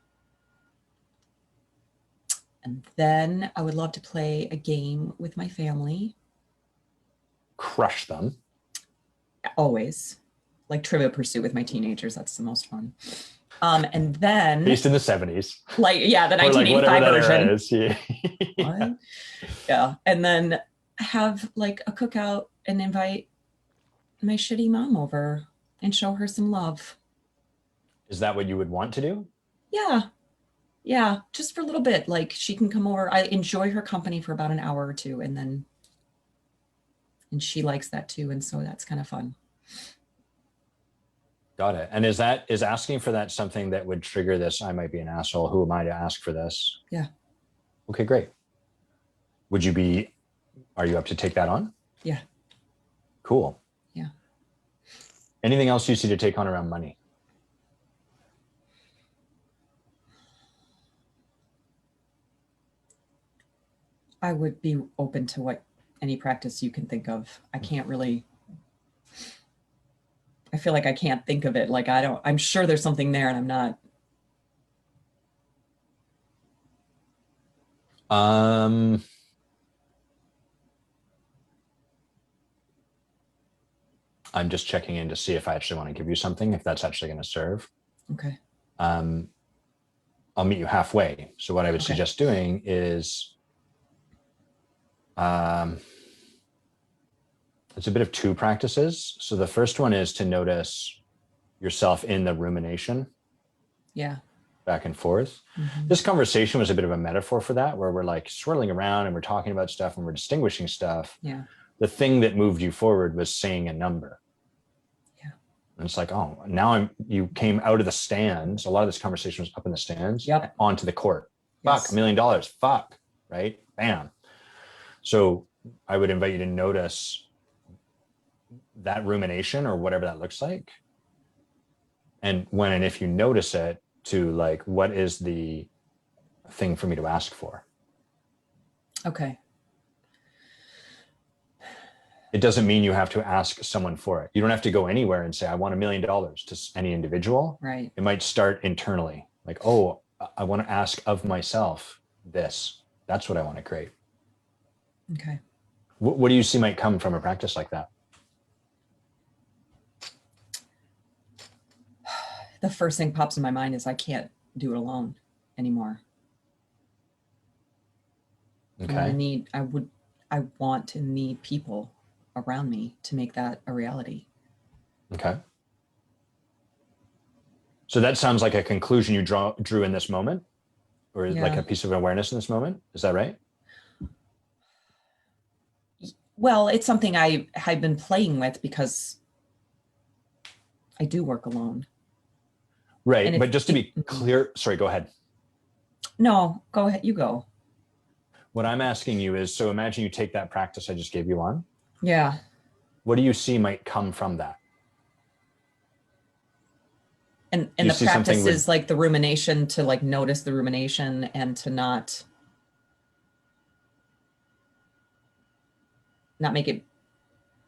And then I would love to play a game with my family. Crush them. Always. Like Trivial Pursuit with my teenagers. That's the most fun. And then based in the 70s. Like, yeah, the 1985 version. Is, yeah. What? Yeah. And then have like a cookout and invite my shitty mom over and show her some love. Is that what you would want to do? Yeah. Yeah. Just for a little bit. Like she can come over. I enjoy her company for about an hour or two and she likes that too. And so that's kind of fun. Got it. And is asking for that something that would trigger this? I might be an asshole. Who am I to ask for this? Yeah. Okay, great. Are you up to take that on? Yeah. Cool. Yeah. Anything else you see to take on around money? I would be open to any practice you can think of. I feel like I can't think of it. Like I'm sure there's something there and I'm not. I'm just checking in to see if I actually want to give you something, if that's actually going to serve. Okay. I'll meet you halfway. So what I would suggest doing is, it's a bit of two practices. So the first one is to notice yourself in the rumination. Yeah. Back and forth. Mm-hmm. This conversation was a bit of a metaphor for that, where we're like swirling around and we're talking about stuff and we're distinguishing stuff. Yeah. The thing that moved you forward was saying a number. Yeah. And it's like, oh, now you came out of the stands. A lot of this conversation was up in the stands, Yep. onto the court. Yes. Fuck, $1 million. Fuck. Right? Bam. So I would invite you to notice that rumination or whatever that looks like. And when and if you notice it, to like, what is the thing for me to ask for? Okay. It doesn't mean you have to ask someone for it. You don't have to go anywhere and say, I want $1 million to any individual. Right. It might start internally. Like, oh, I want to ask of myself this. That's what I want to create. Okay. What do you see might come from a practice like that? The first thing pops in my mind is I can't do it alone anymore. Okay. I want to need people around me to make that a reality. Okay. So that sounds like a conclusion you drew in this moment, or like a piece of awareness in this moment. Is that right? Well, it's something I've been playing with because I do work alone. Right. But just to be clear, sorry, go ahead. No, go ahead. You go. What I'm asking you is, so imagine you take that practice I just gave you on. Yeah. What do you see might come from that? And the practice is like the rumination, to like notice the rumination and to not make it.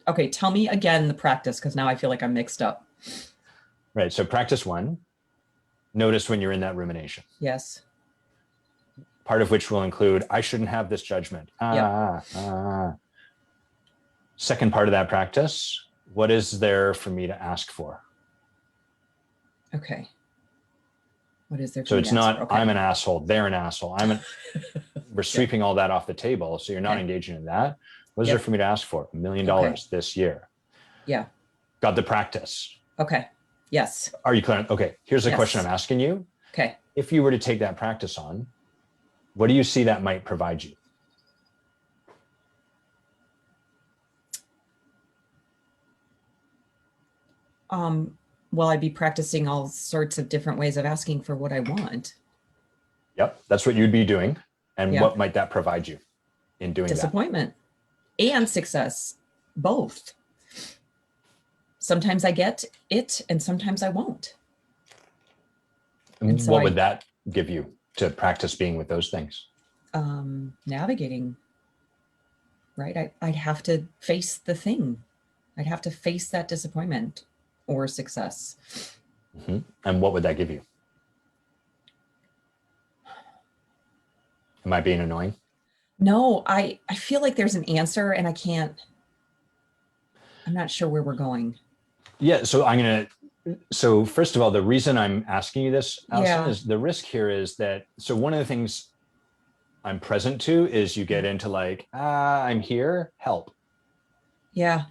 Okay. Tell me again the practice, because now I feel like I'm mixed up. Right. So practice 1, notice when you're in that rumination. Yes. Part of which will include, I shouldn't have this judgment. Second part of that practice, what is there for me to ask for? Okay. What is there for so me it's to ask not, for? Okay. I'm an asshole, they're an asshole. We're sweeping all that off the table. So you're not engaging in that. What is there for me to ask for? $1 million this year. Yeah. Got the practice. Okay. Yes. Are you clear? Okay. Here's the question I'm asking you. Okay. If you were to take that practice on, what do you see that might provide you? Well, I'd be practicing all sorts of different ways of asking for what I want. Yep. That's what you'd be doing. And what might that provide you in doing Disappointment and success, both. Sometimes I get it and sometimes I won't. And so what would that give you to practice being with those things? Navigating, right? I'd have to face the thing. I'd have to face that disappointment or success. Mm-hmm. And what would that give you? Am I being annoying? No, I feel like there's an answer and I'm not sure where we're going. Yeah. So first of all, the reason I'm asking you this, Allison, is the risk here is that, so one of the things I'm present to is you get into like, I'm here, help. Yeah.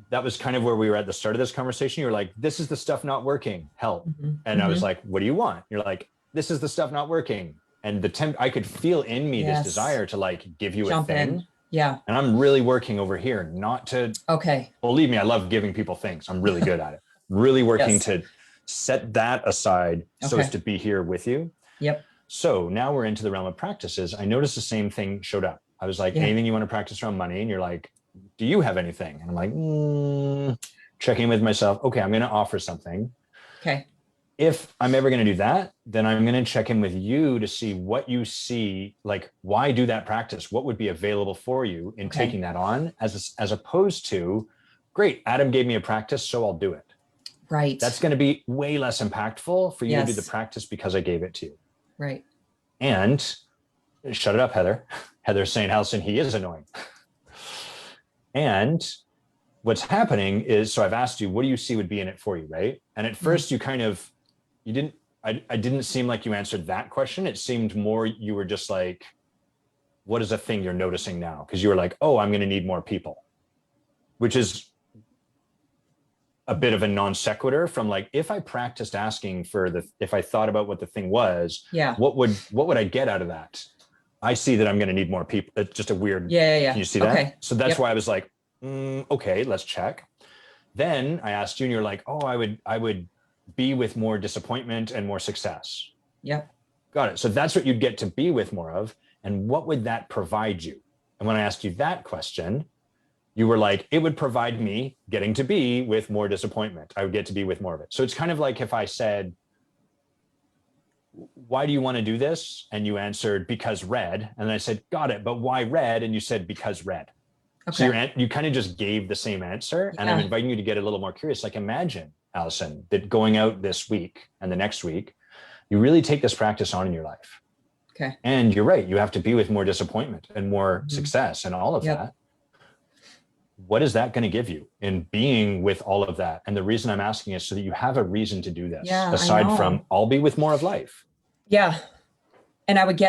That was kind of where we were at the start of this conversation. You're like, this is the stuff not working, help. Mm-hmm. And I was like, what do you want? You're like, this is the stuff not working. And I could feel in me this desire to like give you a thing. In. Yeah. And I'm really working over here, not to, believe me, I love giving people things. I'm really good at it. Really working to set that aside so as to be here with you. Yep. So now we're into the realm of practices. I noticed the same thing showed up. I was like, anything you want to practice around money? And you're like, do you have anything? And I'm like, checking with myself. Okay, I'm going to offer something. Okay. If I'm ever going to do that, then I'm going to check in with you to see what you see, like, why do that practice? What would be available for you in taking that on, as opposed to, great, Adam gave me a practice, so I'll do it. Right. That's going to be way less impactful for you to do the practice because I gave it to you. Right. And shut it up, Heather. Heather's saying, Allison, he is annoying. And what's happening is, so I've asked you, what do you see would be in it for you, right? And at first you kind of, you didn't, I didn't seem like you answered that question. It seemed more you were just like, what is a thing you're noticing now? Because you were like, oh, I'm going to need more people, which is a bit of a non sequitur from like, if I practiced asking for if I thought about what the thing was, Yeah. what would I get out of that? I see that I'm going to need more people. It's just a weird, Yeah. Can you see that? Okay. So that's why I was like, okay, let's check. Then I asked you and you're like, oh, I would be with more disappointment and more success. Yep. Got it. So that's what you'd get to be with more of. And what would that provide you? And when I asked you that question, you were like, it would provide me getting to be with more disappointment. I would get to be with more of it. So it's kind of like if I said, why do you want to do this? And you answered, because red. And I said, got it. But why red? And you said, because red. Okay. So you kind of just gave the same answer. And I'm inviting you to get a little more curious. Like imagine, Allison, that going out this week and the next week, you really take this practice on in your life. Okay. And you're right. You have to be with more disappointment and more success and all of that. What is that going to give you in being with all of that? And the reason I'm asking is so that you have a reason to do this, aside from I'll be with more of life. Yeah. And I would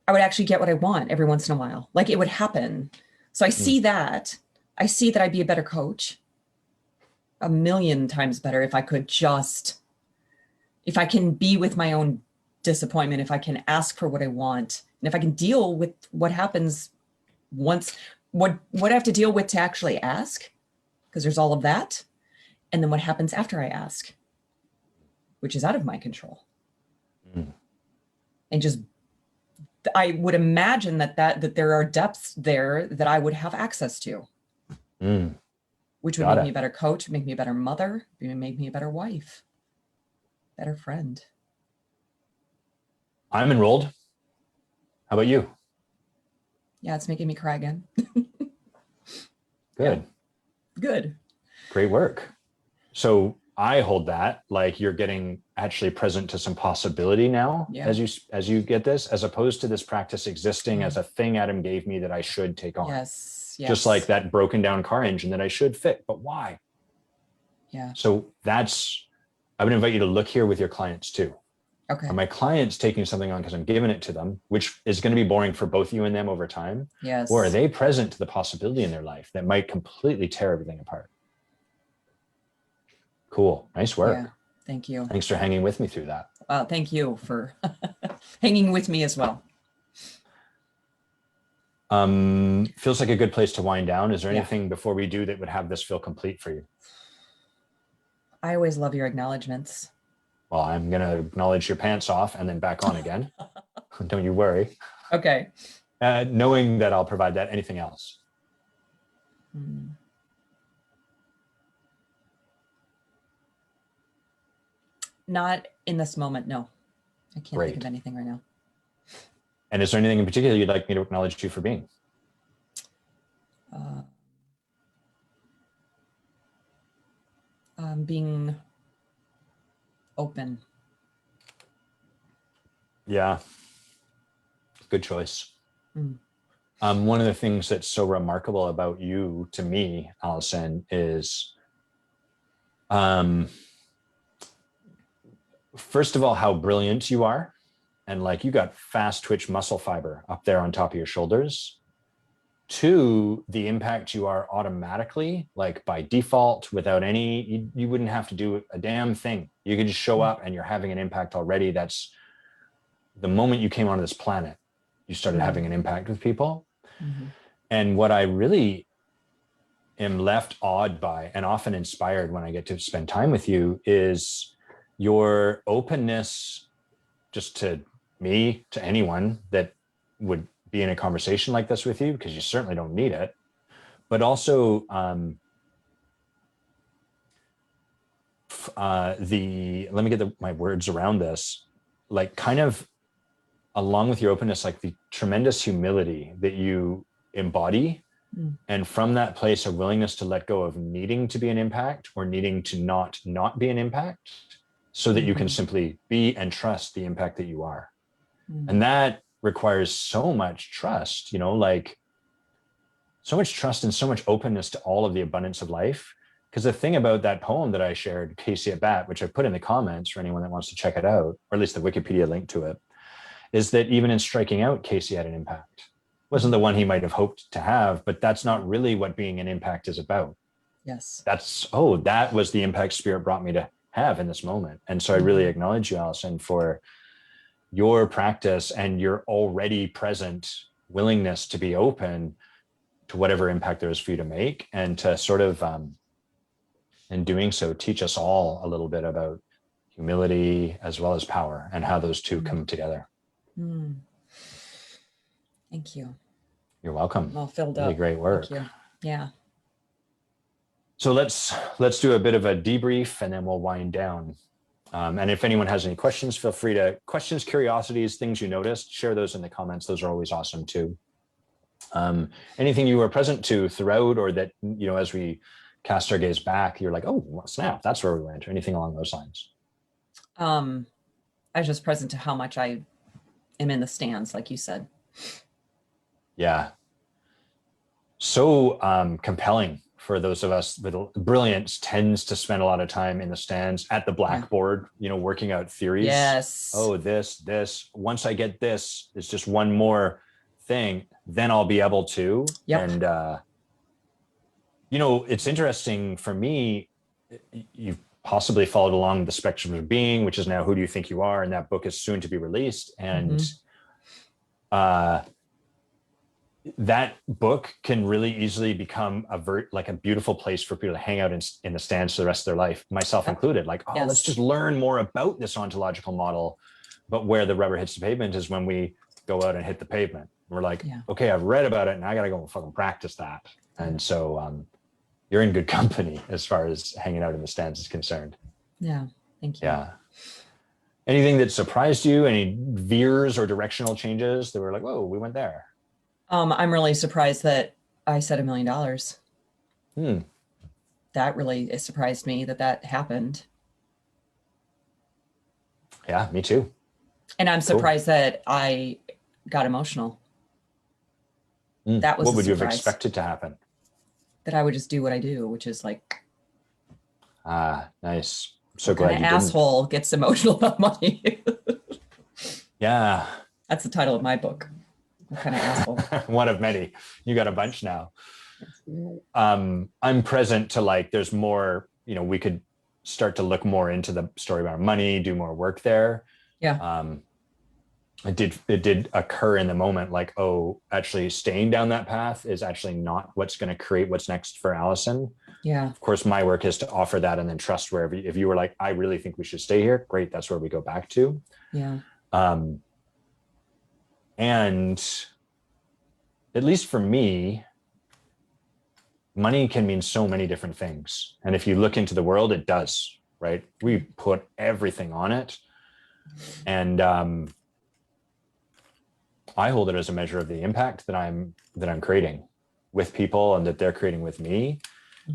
actually get what I want every once in a while. Like it would happen. So I see that. I see that I'd be a better coach, a million times better if I could if I can be with my own disappointment, if I can ask for what I want, and if I can deal with what happens once, what I have to deal with to actually ask, because there's all of that. And then what happens after I ask, which is out of my control. And just, I would imagine that there are depths there that I would have access to, which would make me a better coach, make me a better mother, make me a better wife, better friend. I'm enrolled. How about you? Yeah, it's making me cry again. Good. Yeah. Good. Great work. So I hold that like you're getting actually present to some possibility now as you get this, as opposed to this practice existing as a thing Adam gave me that I should take on. Yes. Just like that broken down car engine that I should fit, but why? Yeah. So I would invite you to look here with your clients too. Okay. Are my clients taking something on because I'm giving it to them, which is going to be boring for both you and them over time? Yes. Or are they present to the possibility in their life that might completely tear everything apart? Cool. Nice work. Yeah. Thank you. Thanks for hanging with me through that. Thank you for hanging with me as well. Feels like a good place to wind down. Is there anything before we do that would have this feel complete for you? I always love your acknowledgements. Well, I'm going to acknowledge your pants off and then back on again. Don't you worry. Okay. Knowing that I'll provide that. Anything else? Not in this moment. No, I can't think of anything right now. And is there anything in particular you'd like me to acknowledge you for being? Being open. Yeah. Good choice. One of the things that's so remarkable about you to me, Allison, is first of all, how brilliant you are. And like you got fast twitch muscle fiber up there on top of your shoulders. Two, the impact you are automatically, like by default, without any, you wouldn't have to do a damn thing. You could just show up and you're having an impact already. That's the moment you came onto this planet, you started having an impact with people. And what I really am left awed by and often inspired when I get to spend time with you is your openness just to me, to anyone that would be in a conversation like this with you, because you certainly don't need it, but also let me get my words around this, like kind of along with your openness, like the tremendous humility that you embody. And from that place, a willingness to let go of needing to be an impact or needing to not be an impact so that you can simply be and trust the impact that you are. And that requires so much trust, like so much trust and so much openness to all of the abundance of life. Because the thing about that poem that I shared, Casey at Bat, which I put in the comments for anyone that wants to check it out, or at least the Wikipedia link to it, is that even in striking out, Casey had an impact. Wasn't the one he might have hoped to have, but that's not really what being an impact is about. Yes. That was the impact Spirit brought me to have in this moment. And so I really acknowledge you, Allison, for your practice and your already present willingness to be open to whatever impact there is for you to make, and to sort of, in doing so, teach us all a little bit about humility as well as power and how those two come together. Thank you. You're welcome. I'm all filled really up. Great work. Thank you. Yeah. So let's do a bit of a debrief and then we'll wind down. And if anyone has any questions, feel free to questions, curiosities, things you noticed, share those in the comments. Those are always awesome too. Anything you were present to throughout, or that, as we cast our gaze back, you're like, oh, snap, that's where we went, or anything along those lines? I was just present to how much I am in the stands, like you said. Yeah. So compelling for those of us with brilliance tends to spend a lot of time in the stands at the blackboard, working out theories. Yes. Oh, this, once I get this, it's just one more thing, then I'll be able to. Yep. And, it's interesting for me, you've possibly followed along the Spectrum of Being, which is now Who Do You Think You Are? And that book is soon to be released. And that book can really easily become a beautiful place for people to hang out in the stands for the rest of their life, myself included. Like, let's just learn more about this ontological model. But where the rubber hits the pavement is when we go out and hit the pavement. We're like, okay, I've read about it and I got to go and fucking practice that. And so you're in good company as far as hanging out in the stands is concerned. Yeah. Thank you. Yeah. Anything that surprised you? Any veers or directional changes that were like, whoa, we went there? I'm really surprised that I said $1 million. That really surprised me that happened. Yeah, me too. And I'm surprised that I got emotional. That was what would you have expected to happen? That I would just do what I do, which is like, nice. I'm so glad you didn't. Asshole gets emotional about money. Yeah. That's the title of my book. What kind of asshole? One of many. You got a bunch now. I'm present to there's more, we could start to look more into the story about money, do more work there. Yeah. It did occur in the moment, actually staying down that path is actually not what's going to create what's next for Allison. Yeah. Of course, my work is to offer that and then trust wherever, if you were like, I really think we should stay here, great, that's where we go back to. Yeah. And at least for me, money can mean so many different things. And if you look into the world, it does, right? We put everything on it. And I hold it as a measure of the impact that I'm creating with people and that they're creating with me.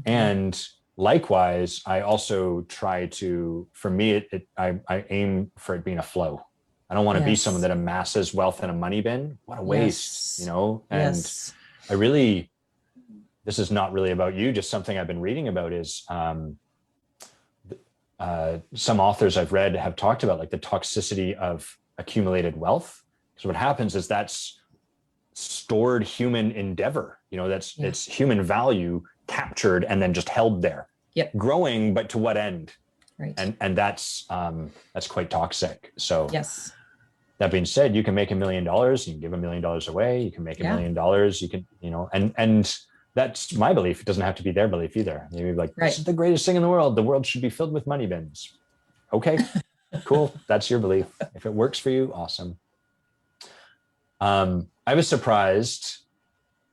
And likewise, I also try to, for me, I aim for it being a flow. I don't want to be someone that amasses wealth in a money bin. What a waste, And I really, this is not really about you, just something I've been reading about is some authors I've read have talked about the toxicity of accumulated wealth. So what happens is that's stored human endeavor, it's human value captured and then just held there, growing, but to what end? Right. And that's quite toxic. So that being said, you can make $1 million, you can give $1 million away, you can make $1 million, you can, and that's my belief. It doesn't have to be their belief either. Maybe this is the greatest thing in the world. The world should be filled with money bins. Okay, cool. That's your belief. If it works for you, awesome. I was surprised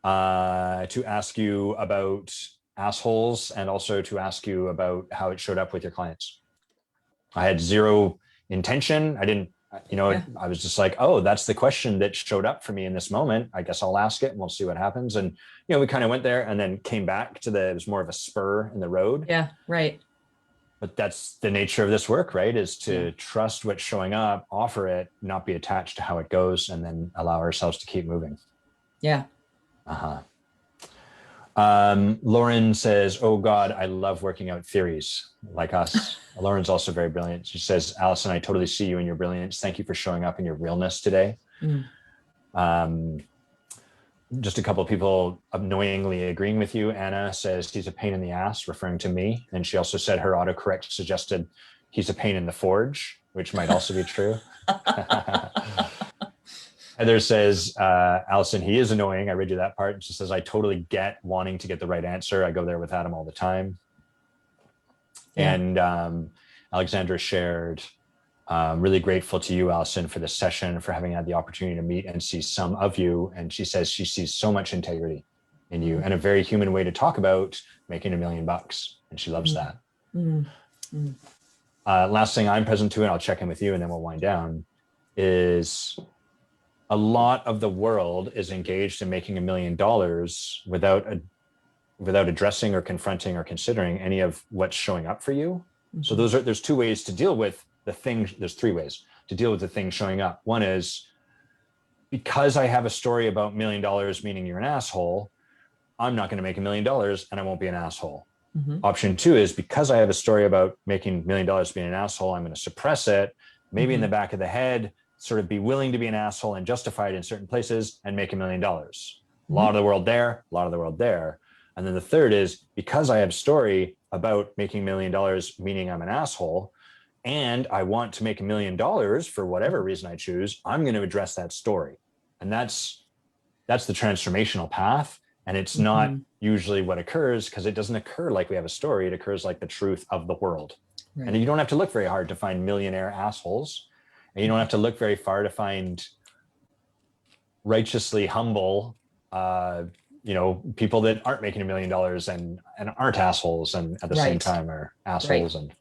to ask you about assholes and also to ask you about how it showed up with your clients. I had zero intention. I didn't, I was just like, oh, that's the question that showed up for me in this moment. I guess I'll ask it and we'll see what happens. And, we kind of went there and then came back to it was more of a spur in the road. Yeah, right. But that's the nature of this work, right? Is to trust what's showing up, offer it, not be attached to how it goes, and then allow ourselves to keep moving. Yeah. Lauren says, oh God, I love working out theories like us. Lauren's also very brilliant. She says, Allison, I totally see you in your brilliance. Thank you for showing up in your realness today. Just a couple of people annoyingly agreeing with you. Anna says he's a pain in the ass, referring to me. And she also said her autocorrect suggested he's a pain in the forge, which might also be true. Heather says, Allison, he is annoying. I read you that part. And she says, I totally get wanting to get the right answer. I go there with Adam all the time. Yeah. And Alexandra shared, really grateful to you, Allison, for this session, for having had the opportunity to meet and see some of you. And she says she sees so much integrity in you and a very human way to talk about making $1 million. And she loves that. Last thing I'm present to, and I'll check in with you and then we'll wind down, is a lot of the world is engaged in making $1 million without addressing or confronting or considering any of what's showing up for you. So there's two ways to deal with the thing. There's three ways to deal with the thing showing up. One is, because I have a story about $1 million, meaning you're an asshole, I'm not going to make $1 million and I won't be an asshole. Option two is, because I have a story about making $1 million being an asshole, I'm going to suppress it, maybe in the back of the head, sort of be willing to be an asshole and justify it in certain places and make $1 million. A lot of the world there, a lot of the world there. And then the third is, because I have a story about making $1 million, meaning I'm an asshole, and I want to make $1 million for whatever reason I choose, I'm going to address that story. And that's the transformational path. And it's not usually what occurs, because it doesn't occur like we have a story. It occurs like the truth of the world. Right. And you don't have to look very hard to find millionaire assholes. And you don't have to look very far to find righteously humble, people that aren't making $1 million and aren't assholes, and at the same time are assholes. And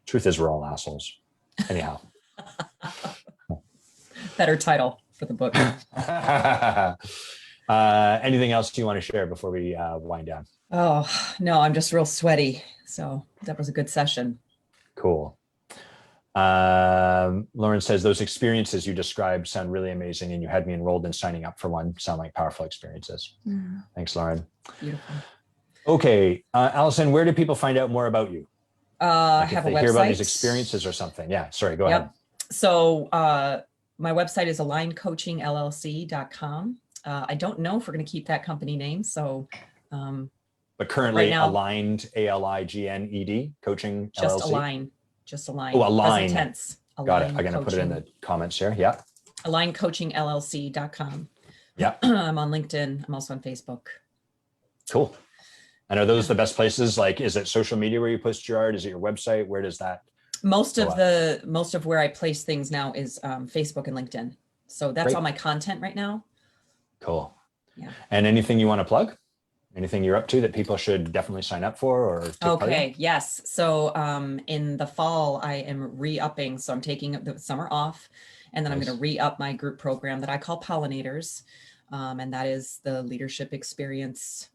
truth is, we're all assholes. Anyhow. Better title for the book. Anything else you want to share before we wind down? Oh, no, I'm just real sweaty. So that was a good session. Cool. Lauren says, those experiences you described sound really amazing, and you had me enrolled in signing up for one. Sound like powerful experiences. Thanks, Lauren. Beautiful. Okay. Allison, where do people find out more about you? Like if they hear about these experiences or something. Yeah, sorry, go ahead. So my website is aligncoachingllc.com. I don't know if we're going to keep that company name. So, but currently right now, Aligned, ALIGNED, Coaching just LLC. Just Align. Oh, Align. Tense. Got it. I'm going to put it in the comments here. Yeah. AlignCoachingLLC.com. Yeah. I'm on LinkedIn. I'm also on Facebook. Cool. And are those the best places? Like, is it social media where you post your art? Is it your website? Where does that? Most of where I place things now is Facebook and LinkedIn. So that's all my content right now. Cool. Yeah. And anything you want to plug? Anything you're up to that people should definitely sign up for or take part in? Yes. So in the fall, I am re-upping. So I'm taking the summer off, and then I'm going to re-up my group program that I call Pollinators. And that is the leadership experience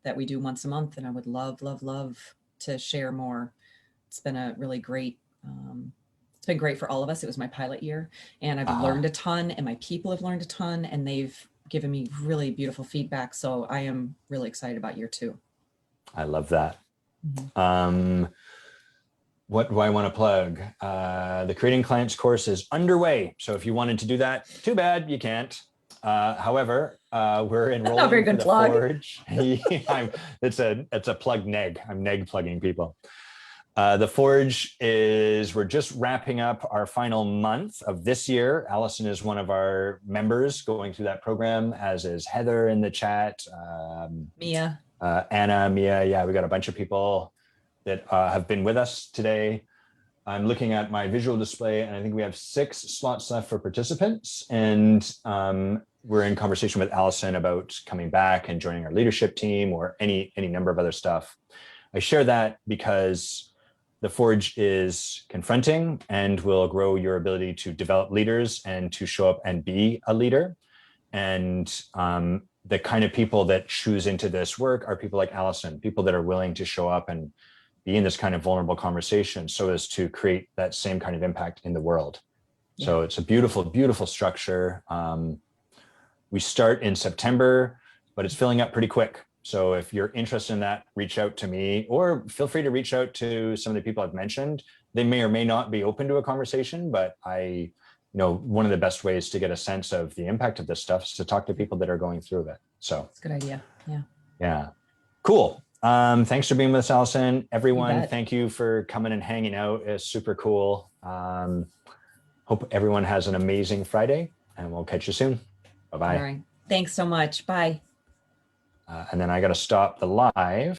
that we do once a month. And I would love, love, love to share more. It's been a really great, it's been great for all of us. It was my pilot year, and I've learned a ton, and my people have learned a ton, and they've given me really beautiful feedback. So I am really excited about year 2. I love that. What do I want to plug? The Creating Clients course is underway. So if you wanted to do that, too bad, you can't. However, we're enrolling. Not a very good plug. Forge. It's a plug neg. I'm neg plugging people. The Forge we're just wrapping up our final month of this year. Allison is one of our members going through that program, as is Heather in the chat. Mia. Anna, Mia. Yeah, we got a bunch of people that have been with us today. I'm looking at my visual display, and I think we have 6 slots left for participants. And we're in conversation with Allison about coming back and joining our leadership team or any number of other stuff. I share that because the Forge is confronting and will grow your ability to develop leaders and to show up and be a leader. And the kind of people that choose into this work are people like Allison, people that are willing to show up and be in this kind of vulnerable conversation so as to create that same kind of impact in the world. Yeah. So it's a beautiful, beautiful structure. We start in September, but it's filling up pretty quick. So if you're interested in that, reach out to me, or feel free to reach out to some of the people I've mentioned. They may or may not be open to a conversation, but one of the best ways to get a sense of the impact of this stuff is to talk to people that are going through it. So That's a good idea. Yeah. Yeah. Cool. Thanks for being with us, Allison. Everyone, bet. thank you for coming and hanging out. It's super cool. Hope everyone has an amazing Friday, and we'll catch you soon. Bye-bye. All right. Thanks so much. Bye. And then I got to stop the live.